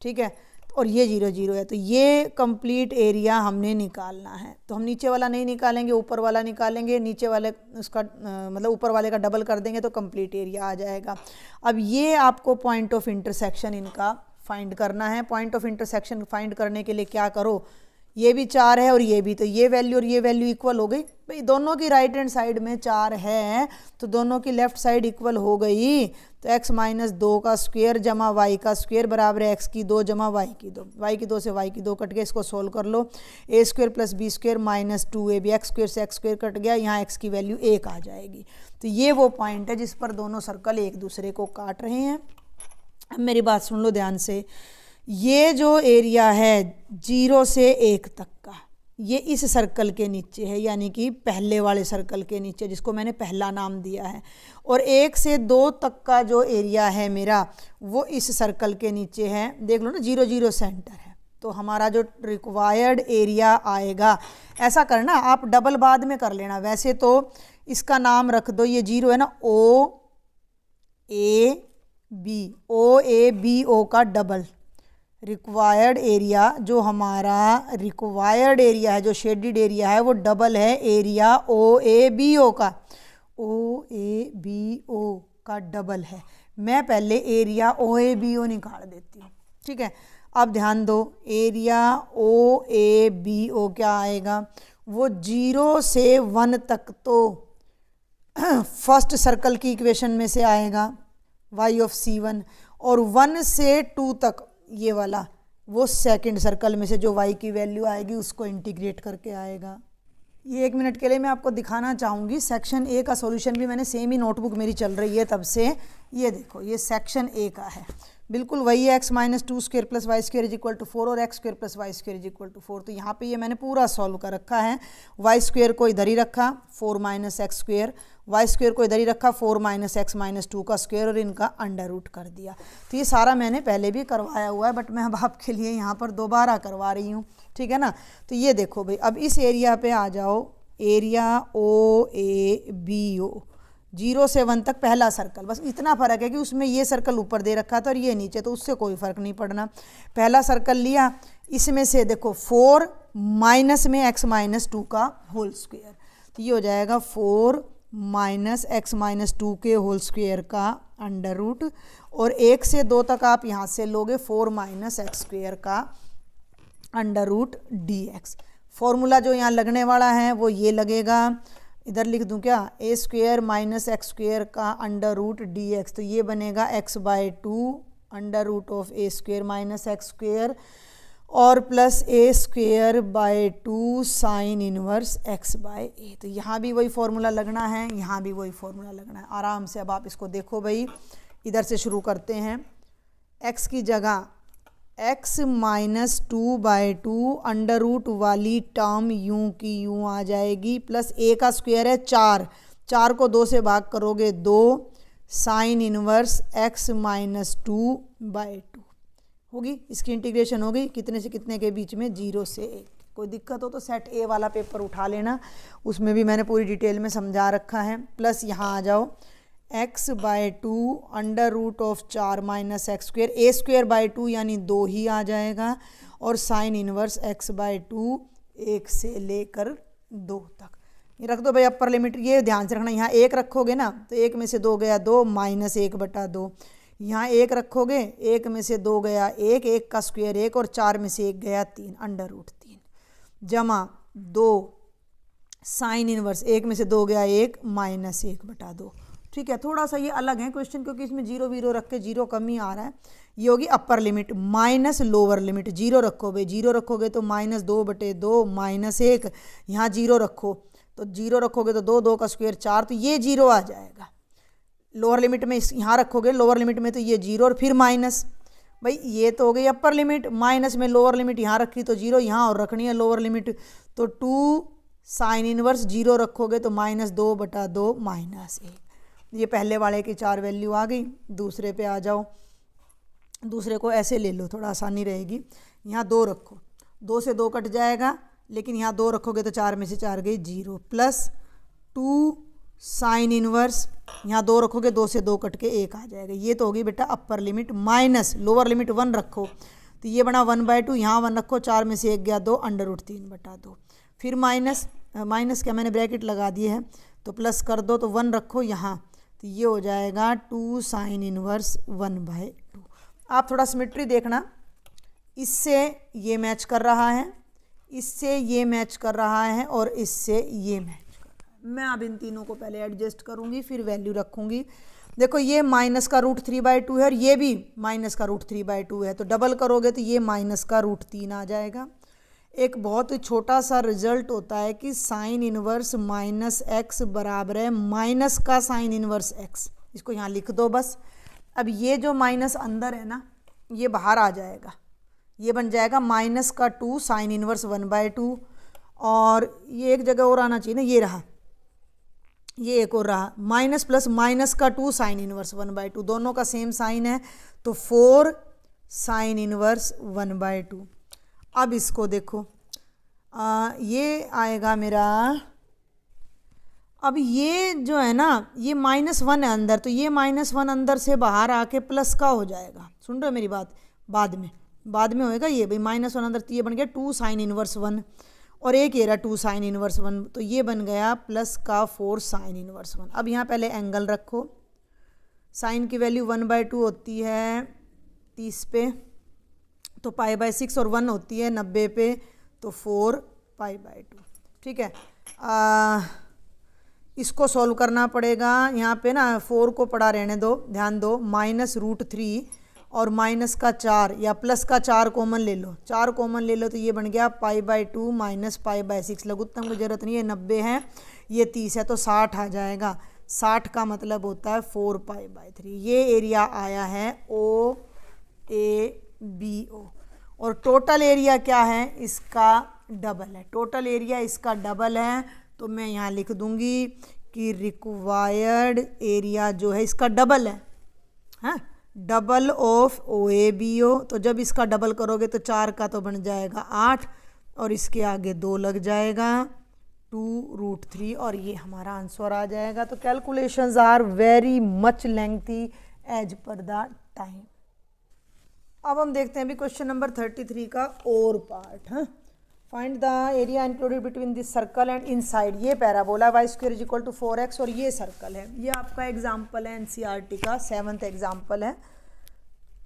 ठीक है, और ये 0 0 है, तो ये कंप्लीट एरिया हमने निकालना है। तो हम नीचे वाला नहीं निकालेंगे, ऊपर वाला निकालेंगे। नीचे वाले उसका मतलब ऊपर वाले का डबल कर देंगे तो कंप्लीट एरिया आ जाएगा। अब ये आपको पॉइंट ऑफ इंटरसेक्शन इनका फाइंड करना है। पॉइंट ऑफ इंटरसेक्शन फाइंड करने के लिए क्या करो, ये भी 4 है और ये भी, तो ये वैल्यू और ये वैल्यू इक्वल हो गई भाई। दोनों की राइट हैंड साइड में 4 है तो दोनों की लेफ्ट साइड इक्वल हो गई। तो x - 2 का स्क्वायर जमा y का स्क्वायर बराबर है x की 2 जमा y की 2। y की 2 से y की 2 कट गया, इसको सोल्व कर लो। a² + b² - 2ab, x² से x² कट गया, यहाँ x की वैल्यू 1 आ जाएगी। तो ये वो पॉइंट है जिस पर दोनों सर्कल एक दूसरे को काट रहे हैं। अब मेरी बात सुन लो ध्यान से, ये जो एरिया है 0 से 1 तक का, ये इस सर्कल के नीचे है, यानी कि पहले वाले सर्कल के नीचे, जिसको मैंने पहला नाम दिया है। और 1 से 2 तक का जो एरिया है मेरा, वो इस सर्कल के नीचे है। देख लो ना, 0 0 सेंटर है, तो हमारा जो रिक्वायर्ड एरिया आएगा, ऐसा करना आप डबल बाद में कर लेना। वैसे तो इसका नाम रख दो, ये 0 है ना, OABO का डबल। रिक्वायर्ड एरिया, जो हमारा रिक्वायर्ड एरिया है, जो शेडिड एरिया है, वो डबल है एरिया OABO का। OABO का डबल है। मैं पहले एरिया OABO निकाल देती हूँ। ठीक है, अब ध्यान दो, एरिया OABO क्या आएगा, वो 0 से 1 तक तो फर्स्ट सर्कल की इक्वेशन में से आएगा y ऑफ C1, और 1 से 2 तक ये वाला वो सेकंड सर्कल में से जो y की वैल्यू आएगी उसको इंटीग्रेट करके आएगा। ये 1 मिनट के लिए मैं आपको दिखाना चाहूँगी। सेक्शन ए का सॉल्यूशन भी मैंने सेम ही नोटबुक मेरी चल रही है तब से। ये देखो, ये सेक्शन ए का है, बिल्कुल वही है। x - 2² + y² = 4 और x² + y² = 4। तो यहाँ पे ये मैंने पूरा सॉल्व कर रखा है। y² को इधर ही रखा, 4 - x², y² को इधर ही रखा, 4 - x - 2 का स्क्वायर, और इनका अंडर रूट कर दिया। तो ये सारा मैंने पहले भी करवाया हुआ है, बट मैं अब आपके लिए यहाँ पर दोबारा करवा रही हूँ। ठीक है ना, तो ये देखो भाई, अब इस एरिया पे आ जाओ, एरिया OABO 0 से 1 तक पहला सर्कल। बस इतना फ़र्क है कि उसमें ये सर्कल ऊपर दे रखा था और ये नीचे, तो उससे कोई फ़र्क नहीं पड़ना। पहला सर्कल लिया, इसमें से देखो 4 माइनस में x - 2 का होल स्क्वायर, ये हो जाएगा 4 माइनस एक्स माइनस 2 के होल स्क्वायर का अंडर रूट, और 1 से 2 तक आप यहाँ से लोगे 4 माइनस एक्स स्क्वायर का under root D x. Formula जो यहाँ लगने वाला है वो ये लगेगा, इधर लिख दूँ क्या, A square minus x square का अंडर रूट डी एक्स, तो ये बनेगा x/2 under root of A square minus x square और plus A square by 2 sine inverse x by A. तो यहाँ भी वही फॉर्मूला लगना है, यहाँ भी वही फॉर्मूला लगना है। आराम से अब आप इसको देखो भाई, इधर से शुरू करते हैं। x की जगह x माइनस 2/2 अंडर रूट वाली टर्म यूं की यूं आ जाएगी, प्लस a का स्क्वायर है 4, 4 को 2 से भाग करोगे 2 साइन इनवर्स x माइनस 2/2 होगी। इसकी इंटीग्रेशन होगी कितने से कितने के बीच में, 0 से 1। कोई दिक्कत हो तो सेट ए वाला पेपर उठा लेना, उसमें भी मैंने पूरी डिटेल में समझा रखा है। प्लस यहाँ आ जाओ x/2 under root of 4 minus x square, a square by 2 यानी 2 ही आ जाएगा, और साइन इनवर्स x/2 1 से लेकर 2 तक। ये रख दो भाई अपर लिमिट। ये ध्यान से रखना, यहाँ 1 रखोगे ना तो 1 में से 2 गया 2 माइनस 1/2, यहाँ 1 रखोगे 1 में से 2 गया 1, 1 का स्क्वायर 1 और 4 में से 1 गया 3 अंडर रूट 3 जमा 2 साइन इनवर्स 1 में से 2 गया 1 माइनस 1/2। ठीक है, थोड़ा सा ये अलग है क्वेश्चन क्योंकि इसमें 0 0 रख के 0 कम ही आ रहा है। ये होगी upper limit minus lower limit. 0 रखो भाई, 0 रखोगे तो माइनस 2/2 माइनस 1, यहाँ 0 रखो तो 0 रखोगे तो 2, 2 का स्क्वायर 4, तो ये 0 आ जाएगा। लोअर लिमिट में यहाँ रखोगे, लोअर लिमिट में तो ये 0 और फिर माइनस, भाई ये तो हो गई अपर लिमिट, माइनस में लोअर लिमिट यहाँ रखी तो 0 यहाँ और रखनी है लोअर लिमिट, तो 2 साइन इनवर्स 0 रखोगे तो माइनस 2/2 माइनस 1। ये पहले वाले की 4 वैल्यू आ गई। दूसरे पे आ जाओ, दूसरे को ऐसे ले लो, थोड़ा आसानी रहेगी। यहाँ 2 रखो, 2 से 2 कट जाएगा, लेकिन यहाँ 2 रखोगे तो 4 में से 4 गई 0, प्लस 2 साइन इनवर्स, यहाँ 2 रखोगे 2 से 2 कट के 1 आ जाएगा। ये तो होगी बेटा upper limit, minus lower limit 1 रखो तो ये बना 1/2, यहाँ 1 रखो 4 में से 1 गया 2 अंडर रूट 3/2, फिर माइनस, माइनस क्या मैंने ब्रैकेट लगा दिए है तो प्लस कर दो, तो 1 रखो यहाँ, तो ये हो जाएगा 2 साइन इनवर्स 1/2। आप थोड़ा सिमेट्री देखना, इससे ये मैच कर रहा है, इससे ये मैच कर रहा है और इससे ये मैच कर रहा है। मैं अब इन तीनों को पहले एडजस्ट करूँगी फिर वैल्यू रखूँगी। देखो ये माइनस का रूट 3/2 है और ये भी माइनस का रूट 3/2 है, तो डबल करोगे तो ये माइनस का रूट 3 आ जाएगा। एक बहुत छोटा सा रिजल्ट होता है कि साइन इनवर्स माइनस एक्स बराबर है माइनस का साइन इनवर्स एक्स, इसको यहाँ लिख दो बस। अब ये जो माइनस अंदर है ना ये बाहर आ जाएगा, ये बन जाएगा माइनस का 2 साइन इनवर्स 1/2, और ये एक जगह और आना चाहिए ना, ये रहा, ये एक और रहा, माइनस प्लस माइनस का 2 साइन इनवर्स 1/2, दोनों का सेम साइन है तो 4 साइन इनवर्स 1/2। अब इसको देखो, ये आएगा मेरा, अब ये जो है ना ये -1 है अंदर, तो ये -1 अंदर से बाहर आके प्लस का हो जाएगा। सुन रहे हो मेरी बात, बाद में होएगा ये भाई -1 अंदर, तो ये बन गया 2 साइन इनवर्स 1 और एक ये रहा 2 साइन इनवर्स 1, तो ये बन गया प्लस का 4 साइन इनवर्स 1। अब यहाँ पहले एंगल रखो, साइन की वैल्यू 1/2 होती है 30 पे तो π/6 और 1 होती है 90 पे तो 4 π/2। ठीक है, इसको सॉल्व करना पड़ेगा। यहाँ पे ना 4 को पड़ा रहने दो, ध्यान दो, -√3 और माइनस का 4 या प्लस का 4 कॉमन ले लो, 4 कॉमन ले लो तो ये बन गया π/2 माइनस π/6। लघुत्तम की जरूरत नहीं है, 90 है, ये 30 है तो 60 आ जाएगा। 60 का मतलब होता है 4 π/3। ये एरिया आया है OABO, और टोटल एरिया क्या है इसका डबल है, टोटल एरिया इसका डबल है, तो मैं यहाँ लिख दूंगी कि रिक्वायर्ड एरिया जो है इसका डबल है, हाँ, डबल ऑफ OABO। तो जब इसका डबल करोगे तो 4 का तो बन जाएगा 8 और इसके आगे 2 लग जाएगा 2√3 और ये हमारा आंसर आ जाएगा। तो calculations are very much lengthy as per the time. अब हम देखते हैं अभी क्वेश्चन नंबर 33 का और पार्ट। हाँ, find the area included between this circle and inside, ये parabola Y square is equal to 4x और ये सर्कल है। ये आपका एग्जाम्पल है एनसीईआरटी का 7th एग्जाम्पल है।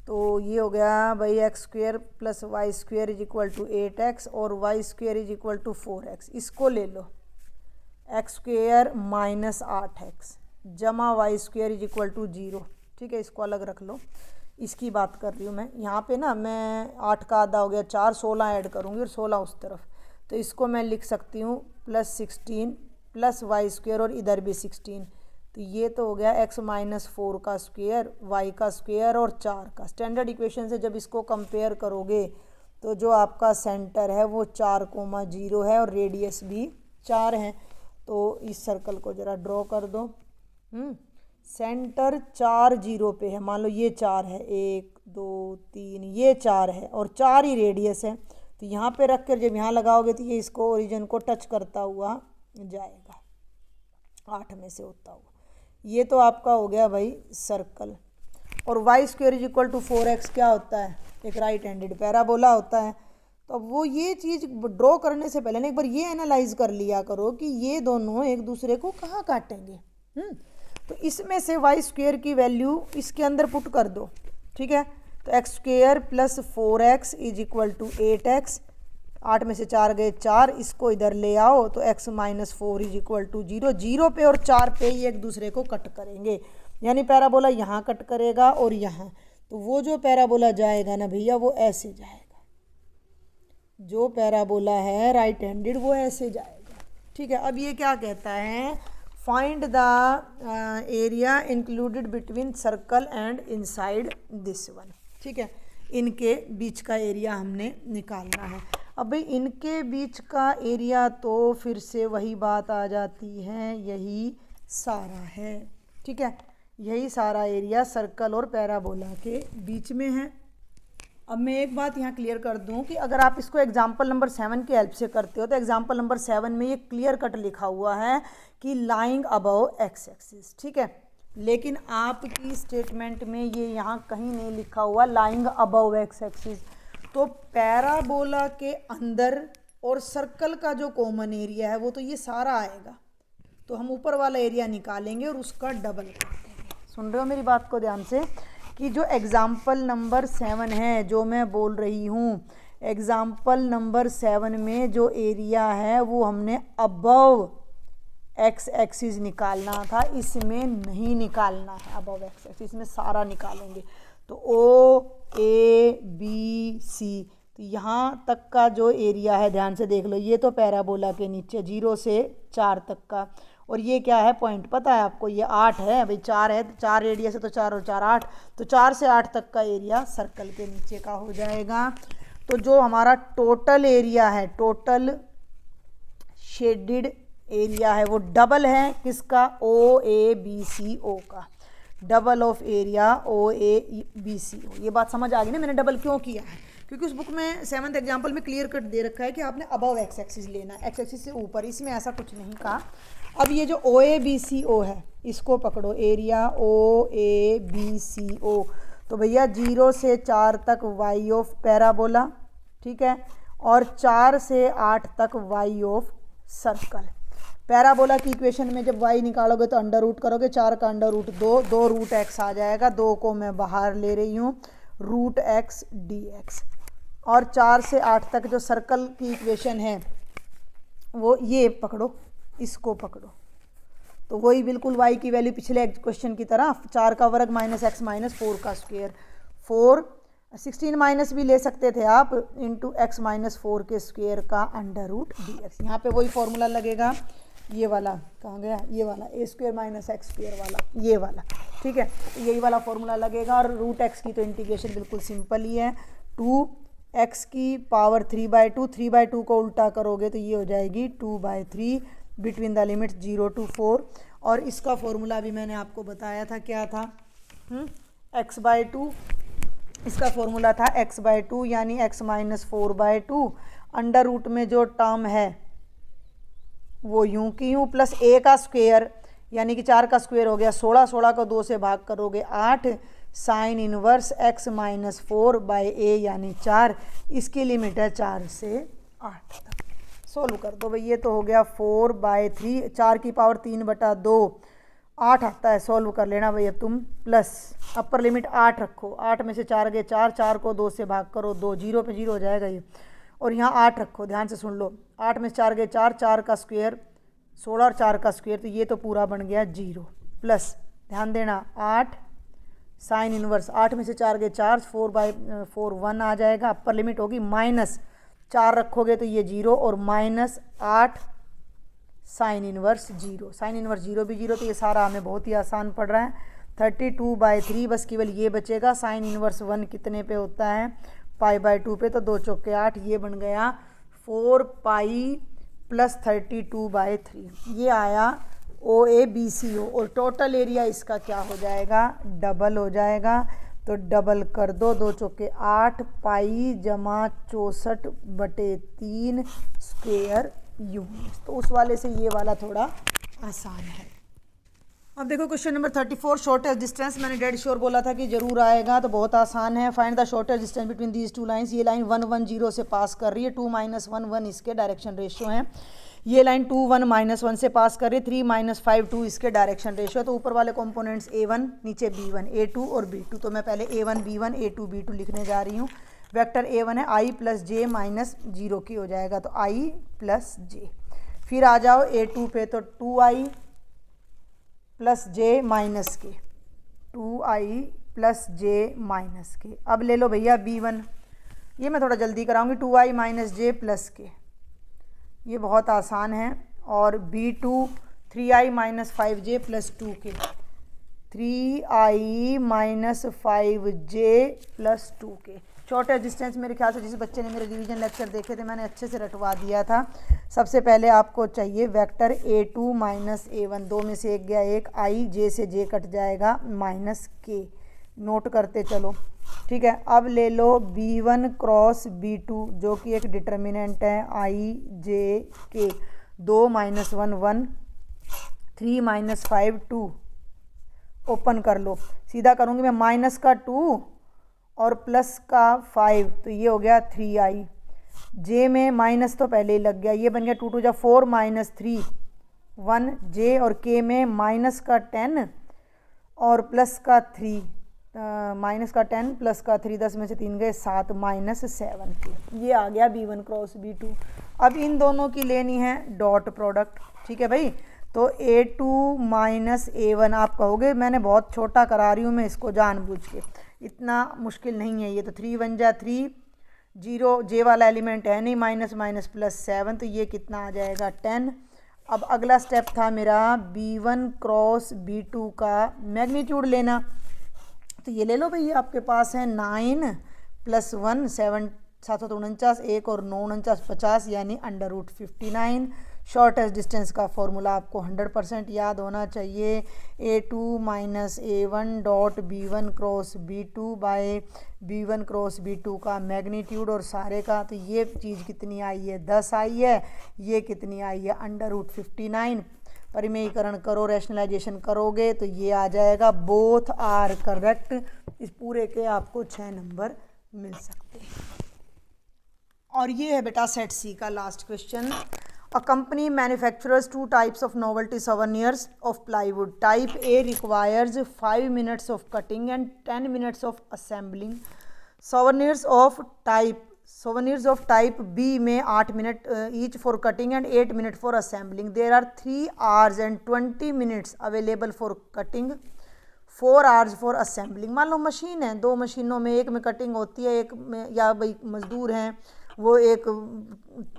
तो ये हो गया भाई x square plus y square is equal to 8x और y square is equal to 4x। इसको ले लो, एक्स स्क्वायर माइनस 8x जमा y square is equal to 0। ठीक है, इसको अलग रख लो, इसकी बात कर रही हूँ मैं। यहाँ पे ना मैं 8 का आधा हो गया 4, 16 ऐड करूँगी और 16 उस तरफ, तो इसको मैं लिख सकती हूँ प्लस 16 प्लस वाई स्क्वायर और इधर भी 16। तो ये तो हो गया x माइनस 4 का स्क्वायर, वाई का स्क्वायर और 4 का। स्टैंडर्ड इक्वेशन से जब इसको कंपेयर करोगे तो जो आपका सेंटर है वो 4,0 है और रेडियस भी 4 है। तो इस सर्कल को ज़रा ड्रॉ कर दो। सेंटर 4 0 पे है, मान लो ये 4 है, 1 2 3, ये 4 है और 4 ही रेडियस है। तो यहाँ पे रख कर जब यहाँ लगाओगे तो ये इसको ओरिजिन को टच करता हुआ जाएगा 8 में से होता हुआ। ये तो आपका हो गया भाई सर्कल। और y square is equal to 4x क्या होता है, एक राइट हैंडेड पैराबोला होता है। तो अब वो ये चीज़ ड्रॉ करने से पहले ना एक बार ये एनालाइज कर लिया करो कि ये दोनों एक दूसरे को कहाँ काटेंगे। तो इसमें से वाई स्क्वायर की वैल्यू इसके अंदर पुट कर दो। ठीक है, तो x square plus 4x is equal to 8x, 8 में से 4 गए 4, इसको इधर ले आओ तो x minus 4 is equal to 0। 0 पे और 4 पे ही एक दूसरे को कट करेंगे, यानी पैराबोला यहाँ कट करेगा और यहाँ। तो वो जो पैराबोला जाएगा ना भैया वो ऐसे जाएगा, जो पैराबोला है राइट हैंडेड वो ऐसे जाएगा। ठीक है, अब ये क्या कहता है, find the area included between circle and inside this one. ठीक है, इनके बीच का एरिया हमने निकालना है। अब भाई इनके बीच का एरिया तो फिर से वही बात आ जाती है, यही सारा है। ठीक है, यही सारा एरिया सर्कल और पैराबोला के बीच में है। अब मैं एक बात यहाँ क्लियर कर दूँ कि अगर आप इसको एग्जाम्पल नंबर 7 की हेल्प से करते हो तो एग्जाम्पल नंबर 7 में ये क्लियर कट लिखा हुआ है कि लाइंग अबव एक्स एक्सिस। ठीक है, लेकिन आपकी स्टेटमेंट में ये यहाँ कहीं नहीं लिखा हुआ लाइंग अबव एक्स एक्सिस। तो पैराबोला के अंदर और सर्कल का जो कॉमन एरिया है वो तो ये सारा आएगा। तो हम ऊपर वाला एरिया निकालेंगे और उसका डबल कर देंगे। सुन रहे हो मेरी बात को ध्यान से, कि जो एग्ज़ाम्पल नंबर 7 है जो मैं बोल रही हूँ, एग्ज़ाम्पल नंबर 7 में जो एरिया है वो हमने अबव एक्स एक्सिस निकालना था, इसमें नहीं निकालना है अबव एक्स एक्सिस, इसमें सारा निकालेंगे। तो ओ ए बी सी, तो यहाँ तक का जो एरिया है ध्यान से देख लो, ये तो पैराबोला के नीचे 0 से 4 तक का, और ये क्या है पॉइंट पता है आपको, ये 8 है भाई, 4 है, 4 रेडियस है तो 4 और 4 8, तो 4 से 8 तक का एरिया सर्कल के नीचे का हो जाएगा। तो जो हमारा टोटल एरिया है, टोटल शेडेड एरिया है वो डबल है किसका, ओ ए बी सी ओ का, double of area O A B C O. ये बात समझ आ गई ना, मैंने डबल क्यों किया है, क्योंकि उस बुक में 7th एग्जाम्पल में क्लियर कट दे रखा है कि आपने अबव एक्स एक्सिस लेना है, एक्स एक्सिस से ऊपर, इसमें ऐसा कुछ नहीं कहा। अब ये जो ओ ए बी सी ओ है इसको पकड़ो, area O A B C ओ। तो भैया 0 से 4 तक वाई ऑफ पैराबोला, ठीक है, और 4 से 8 तक वाई ऑफ सर्कल। पैराबोला की इक्वेशन में जब y निकालोगे तो अंडर रूट करोगे, 4 का अंडर रूट 2, 2 रूट x आ जाएगा, 2 को मैं बाहर ले रही हूँ, रूट x dx। और 4 से 8 तक जो सर्कल की इक्वेशन है वो ये पकड़ो, इसको पकड़ो, तो वही बिल्कुल y की वैल्यू पिछले क्वेश्चन की तरह 4 का वर्ग माइनस एक्स माइनस 4 का स्क्वायर, 4 16 माइनस भी ले सकते थे आप, इंटू एक्स माइनस 4 के स्क्वायर का अंडर रूट dx। यहाँ पे वही फॉर्मूला लगेगा, ये वाला कहाँ गया, ये वाला ए स्क्वायर माइनस एक्स स्क्वायर वाला, ये वाला, ठीक है, तो यही वाला फॉर्मूला लगेगा। और रूट एक्स की तो इंटीग्रेशन बिल्कुल सिंपल ही है, 2x की पावर 3/2, 3/2 को उल्टा करोगे तो ये हो जाएगी 2/3 बिटवीन द लिमिट्स 0 to 4। और इसका फॉर्मूला भी मैंने आपको बताया था, क्या था, x/2, इसका फॉर्मूला था x/2 यानी x माइनस 4/2, अंडर रूट में जो टर्म है वो यूं की यूं, प्लस a का स्क्वायर यानी कि 4 का स्क्वायर हो गया 16, 16 को 2 से भाग करोगे 8, sign inverse x minus 4/a यानी 4, इसकी लिमिट है 4 से 8 तक। सोल्व कर दो भाई, ये तो हो गया 4/3, 4 की पावर 3/2, 8 आता है। सॉल्व कर लेना भैया तुम, प्लस अपर लिमिट 8 रखो, 8 में से 4 गए 4, 4 को 2 से भाग करो 2, 0 पे 0 हो जाएगा ये। और यहाँ 8 रखो, ध्यान से सुन लो, 8 में से 4 गए 4, 4 का स्क्वायर 16 और 4 का स्क्वायर, तो ये तो पूरा बन गया 0। प्लस ध्यान देना 8 साइन इनवर्स, 8 में से 4 गए 4, 4/4 1 आ जाएगा। अपर लिमिट होगी माइनस 4 रखोगे तो ये 0, और -8 साइन इनवर्स 0, साइन इनवर्स 0 भी 0, तो ये सारा हमें बहुत ही आसान पड़ रहा है। 32/3, बस केवल ये बचेगा। साइन इनवर्स 1 कितने पे होता है, π/2 पे, तो 2 चौके 8, ये बन गया 4π + 32/3, ये आया OABCO। और टोटल एरिया इसका क्या हो जाएगा, डबल हो जाएगा। तो डबल कर दो, 2 चौके 8, π = 64/3 स्क्वायर यूनिट्स। तो उस वाले से ये वाला थोड़ा आसान है। अब देखो क्वेश्चन नंबर 34, शॉर्टेस्ट डिस्टेंस। मैंने डेड श्योर बोला था कि जरूर आएगा, तो बहुत आसान है। Find the shortest distance between these two lines. ये लाइन 1 1 0 से पास कर रही है, 2 - 1 1 इसके डायरेक्शन रेशियो हैं। ये लाइन 2 1 -1 से पास कर रही है, 3 - 5 2 इसके डायरेक्शन रेशियो है। तो ऊपर वाले कंपोनेंट्स A1, नीचे B1, A2 और B2। तो मैं पहले A1 B1 A2 B2 लिखने जा रही हूँ। वेक्टर A1 है I + J - 0 की हो जाएगा, तो I + J। फिर आ जाओ A2 पे, तो 2I + J - K, 2I + J - K। अब ले लो भैया B1, ये मैं थोड़ा जल्दी कराऊंगी, 2I - J + K, ये बहुत आसान है। और B2 3I - 5J + 2K, 3I - 5J + 2K। Shortest distance मेरे ख्याल से जिस बच्चे ने मेरे रिवीजन लेक्चर देखे थे, मैंने अच्छे से रटवा दिया था। सबसे पहले आपको चाहिए वेक्टर A2 - A1, 2 में से एक गया 1, I J से J कट जाएगा -K, नोट करते चलो, ठीक है। अब ले लो B1 क्रॉस B2, जो कि एक डिटर्मिनेंट है I J K, 2 - 1 1, 3 - 5 2, ओपन कर लो। सीधा करूँगी मैं, माइनस का 2 और प्लस का 5, तो ये हो गया 3I। J में माइनस तो पहले ही लग गया, ये बन गया 2 2 जा 4 - 3 1 J, और K में माइनस का 10 और प्लस का 3, माइनस का 10 प्लस का 3, 10 में से 3 गए 7 -7 K। ये आ गया B1 क्रॉस B2। अब इन दोनों की लेनी है डॉट प्रोडक्ट, ठीक है भाई। तो A2 - A1, आप कहोगे मैंने बहुत छोटा करा रही हूँ मैं इसको जानबूझ के, इतना मुश्किल नहीं है ये। तो 3 1 जा 3, 0 J वाला एलिमेंट है नहीं, माइनस माइनस प्लस 7, तो ये कितना आ जाएगा 10। अब अगला स्टेप था मेरा B1 क्रॉस B2 का मैग्नीट्यूड लेना, तो ये ले लो भाई, आपके पास है 9 + 1 7 749, 1 और 9 49 50, यानी √59। शॉर्टेस्ट डिस्टेंस का फॉर्मूला आपको 100% याद होना चाहिए। A2 - A1 dot B1 cross B2 bye B1 cross B2 का मैग्नीट्यूड और सारे का, तो ये चीज़ कितनी आई है 10 आई है, ये कितनी आई है √59। परिमेयीकरण करो, रैशनलाइजेशन करोगे तो ये आ जाएगा, बोथ आर करेक्ट। इस पूरे के आपको 6 नंबर मिल सकते हैं। और ये है बेटा सेट सी का last question. A company manufactures 2 types of novelty souvenirs of plywood. Type A requires 5 minutes of cutting and 10 minutes of assembling. Souvenirs of type B में 8 minute each for cutting and 8 minutes for assembling. There are 3 hours and 20 minutes available for cutting, 4 hours for assembling. मान लो machine है, 2 मशीनों में, एक में cutting होती है, एक में, या भाई मजदूर हैं, वो एक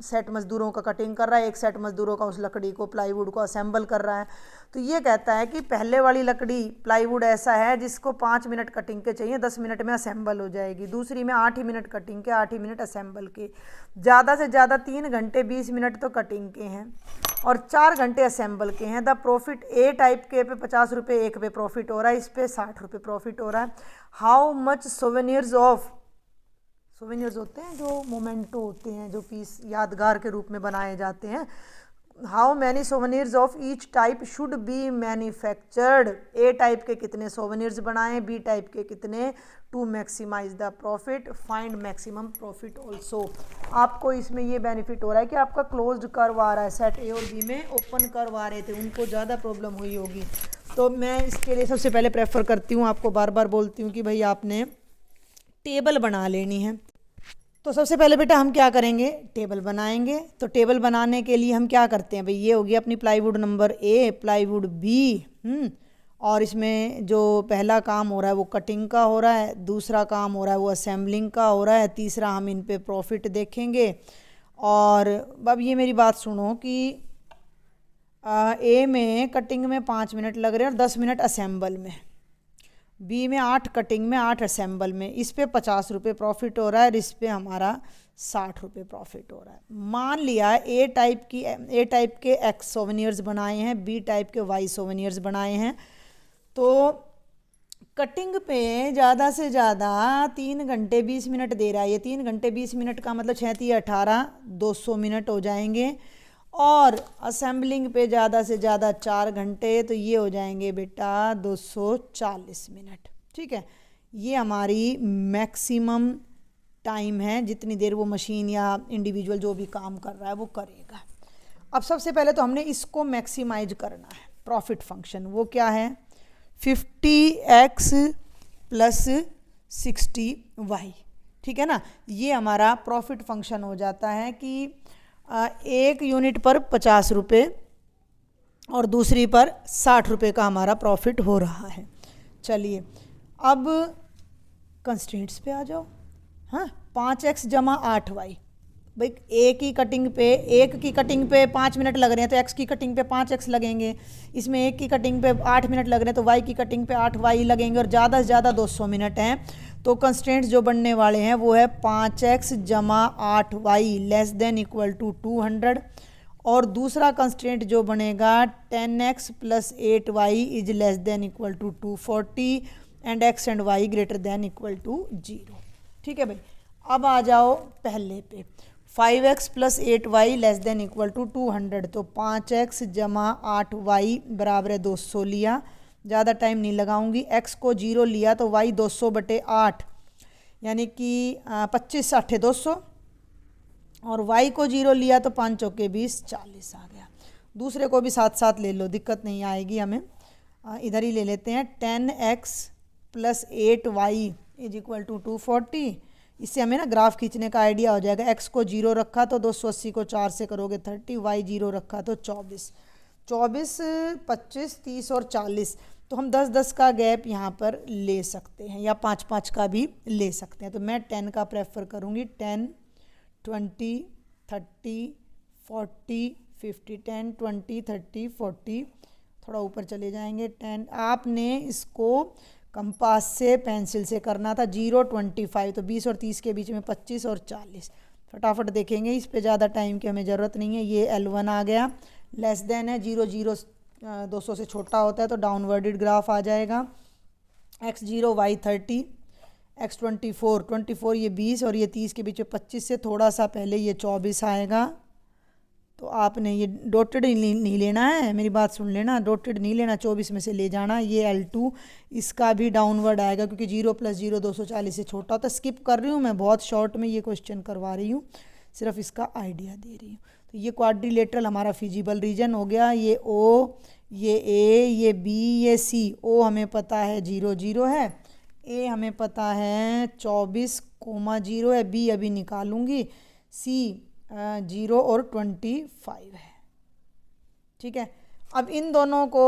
सेट मज़दूरों का कटिंग कर रहा है, एक सेट मज़दूरों का उस लकड़ी को, प्लाईवुड को असेंबल कर रहा है। तो ये कहता है कि पहले वाली लकड़ी प्लाईवुड ऐसा है जिसको 5 मिनट कटिंग के चाहिए, 10 मिनट में असेंबल हो जाएगी। दूसरी में 8 ही मिनट कटिंग के, 8 ही मिनट असेंबल के। ज़्यादा से ज़्यादा 3 घंटे 20 मिनट तो कटिंग के हैं और 4 घंटे असेंबल के हैं। द प्रॉफिट ए टाइप के पे 50 रुपये एक पे प्रॉफिट हो रहा है, इस पर 60 रुपये प्रॉफिट हो रहा है। हाउ मच सोवेनियर्स होते हैं जो मोमेंटो होते हैं, जो पीस यादगार के रूप में बनाए जाते हैं, how many souvenirs of each type should be manufactured, A type के कितने सोवेनिर्स बनाएं, बी टाइप के कितने, to maximize the profit, find maximum profit also. आपको इसमें ये बेनिफिट हो रहा है कि आपका क्लोज्ड कर्व आ रहा है, सेट ए और बी में ओपन कर्व आ रहे थे, उनको ज़्यादा प्रॉब्लम हुई होगी। तो मैं इसके लिए सबसे पहले प्रेफर करती हूँ, आपको बार बार बोलती हूँ कि भाई आपने टेबल बना लेनी है। तो सबसे पहले बेटा हम क्या करेंगे, टेबल बनाएंगे। तो टेबल बनाने के लिए हम क्या करते हैं भाई, ये हो गया अपनी plywood number A, plywood B, और इसमें जो पहला काम हो रहा है वो कटिंग का हो रहा है, दूसरा काम हो रहा है वो असेंबलिंग का हो रहा है, तीसरा हम इन पे प्रॉफिट देखेंगे। और अब ये मेरी बात सुनो कि ए में कटिंग में 5 मिनट लग रहे हैं और 10 मिनट असेंबल में, बी में 8 कटिंग में 8 असेंबल में, इस पे 50 रुपये प्रॉफिट हो रहा है और इस पे हमारा 60 रुपये प्रॉफिट हो रहा है। मान लिया ए टाइप के एक्स सोवेनियर्स बनाए हैं, बी टाइप के वाई सोवेनियर्स बनाए हैं। तो कटिंग पे ज़्यादा से ज़्यादा 3 घंटे 20 मिनट दे रहा है, ये 3 घंटे 20 मिनट का मतलब 6 18 200 मिनट हो जाएंगे, और असेंबलिंग पे ज़्यादा से ज़्यादा 4 घंटे, तो ये हो जाएंगे बेटा 240 मिनट। ठीक है, ये हमारी मैक्सिमम टाइम है जितनी देर वो मशीन या इंडिविजुअल जो भी काम कर रहा है वो करेगा। अब सबसे पहले तो हमने इसको मैक्सिमाइज करना है, प्रॉफिट फंक्शन वो क्या है, 50x प्लस 60y। ठीक है ना, ये हमारा प्रॉफिट फंक्शन हो जाता है कि एक यूनिट पर 50 रुपये और दूसरी पर 60 रुपये का हमारा प्रॉफिट हो रहा है। चलिए अब कंस्ट्रेंट्स पे आ जाओ। हाँ, 5x जमा 8y, भाई एक की कटिंग पे 5 मिनट लग रहे हैं तो x की कटिंग पे 5x लगेंगे, इसमें एक की कटिंग पे 8 मिनट लग रहे हैं तो y की कटिंग पे 8y लगेंगे, और ज़्यादा से ज़्यादा 200 मिनट हैं। तो कंस्ट्रेंट्स जो बनने वाले हैं वो है 5x जमा 8y less than equal to 200, और दूसरा कंस्ट्रेंट जो बनेगा 10x plus 8y is less than equal to 240 and x and y greater than equal to 0। ठीक है भाई, अब आ जाओ पहले पे, 5x plus 8y less than equal to 200, तो 5x जमा 8y बराबर है 200 लिया, ज़्यादा टाइम नहीं लगाऊंगी, x को 0 लिया तो y 200/8 यानी कि 25 8 200, और y को 0 लिया तो 5 चौके 20 40 आ गया। दूसरे को भी साथ साथ ले लो, दिक्कत नहीं आएगी हमें, इधर ही ले लेते हैं। 10x plus 8y is equal to 240, इससे हमें ना ग्राफ खींचने का आइडिया हो जाएगा। x को 0 रखा तो 280 को 4 से करोगे 30, y 0 रखा तो 24 25 30 और 40, तो हम 10 का गैप यहाँ पर ले सकते हैं या 5 का भी ले सकते हैं। तो मैं 10 का प्रेफर करूँगी, 10 20 30 40 50, 10 20 30 40, थोड़ा ऊपर चले जाएंगे 10। आपने इसको कंपास से पेंसिल से करना था, 0 25, तो 20 और 30 के बीच में 25 और 40, फटाफट देखेंगे, इस पे ज़्यादा टाइम की हमें ज़रूरत नहीं है। ये L1 आ गया, लेस देन है 0 0 200 से छोटा होता है तो डाउनवर्डेड ग्राफ आ जाएगा। x0 y 30, x 24 ये 20 और ये 30 के बीच में 25 से थोड़ा सा पहले ये 24 आएगा। तो आपने ये डॉटेड नहीं लेना है, मेरी बात सुन लेना, डॉटेड नहीं लेना, 24 में से ले जाना। ये L2 इसका भी डाउनवर्ड आएगा क्योंकि 0 + 0 240 से छोटा होता है। स्किप कर रही हूँ मैं, बहुत शॉर्ट में ये क्वेश्चन करवा रही हूँ, सिर्फ इसका आइडिया दे रही हूँ। तो ये क्वाड्रिलेटरल हमारा फिजिबल रीजन हो गया। ये O, ये A, ये B, ये C। O हमें पता है 0 0 है, A हमें पता है 24,0 है, B अभी निकालूंगी, C 0 और 25 है। ठीक है, अब इन दोनों को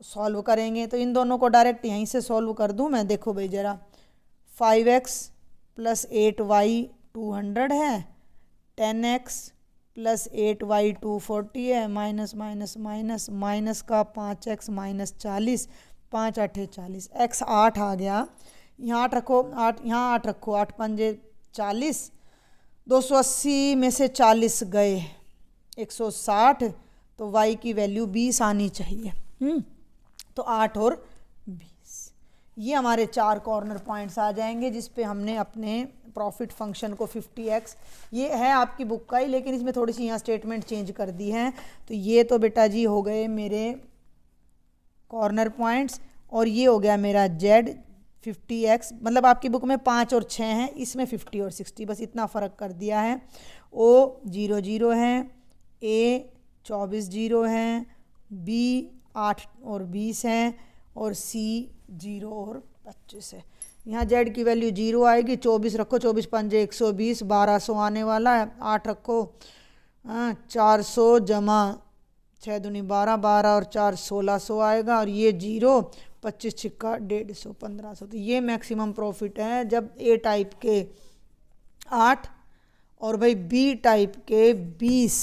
सॉल्व करेंगे, तो इन दोनों को डायरेक्ट यहीं से सॉल्व कर दूं मैं। देखो भाई ज़रा, 5x प्लस 8y 200 है, 10x प्लस 8y 240 है, माइनस माइनस माइनस माइनस का 5x माइनस 40, 5 8 40, x 8 आ गया, यहाँ 8 रखो, 8 यहाँ 8 रखो, 8 पंजे 40, 280 में से 40 गए 160, तो y की वैल्यू 20 आनी चाहिए। तो 8 और 20, ये हमारे 4 कॉर्नर पॉइंट्स आ जाएंगे जिस पे हमने अपने प्रॉफिट फंक्शन को 50x, ये है आपकी बुक का ही, लेकिन इसमें थोड़ी सी यहाँ स्टेटमेंट चेंज कर दी है। तो ये तो बेटा जी हो गए मेरे कॉर्नर पॉइंट्स, और ये हो गया मेरा z 50x, मतलब आपकी बुक में 5 और 6 हैं, इसमें 50 और 60, बस इतना फ़र्क कर दिया है। O 0 0 है, A 24 0 है, B 8 और 20 है, और C 0 और 25 है। यहाँ z की वैल्यू 0 आएगी, 24 रखो, 24 पंजे 120, 1200 आने वाला है, 8 रखो, 400 जमा 6 दूनी 12, 12 और 4 1600 आएगा, और ये 0, 25 छिक्का 150, 1500। तो ये मैक्सिमम प्रॉफिट है जब ए टाइप के 8 और भाई बी टाइप के 20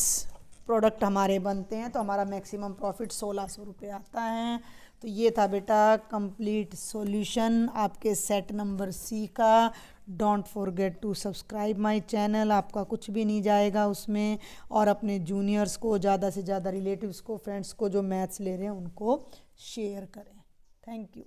प्रोडक्ट हमारे बनते हैं, तो हमारा मैक्सिमम प्रॉफिट 1600 रुपये आता है। तो ये था बेटा कंप्लीट सॉल्यूशन आपके सेट नंबर सी का। Don't forget to subscribe my channel, आपका कुछ भी नहीं जाएगा उसमें, और अपने जूनियर्स को, ज़्यादा से ज़्यादा रिलेटिव्स को, फ्रेंड्स को जो मैथ्स ले रहे हैं उनको शेयर करें। Thank you.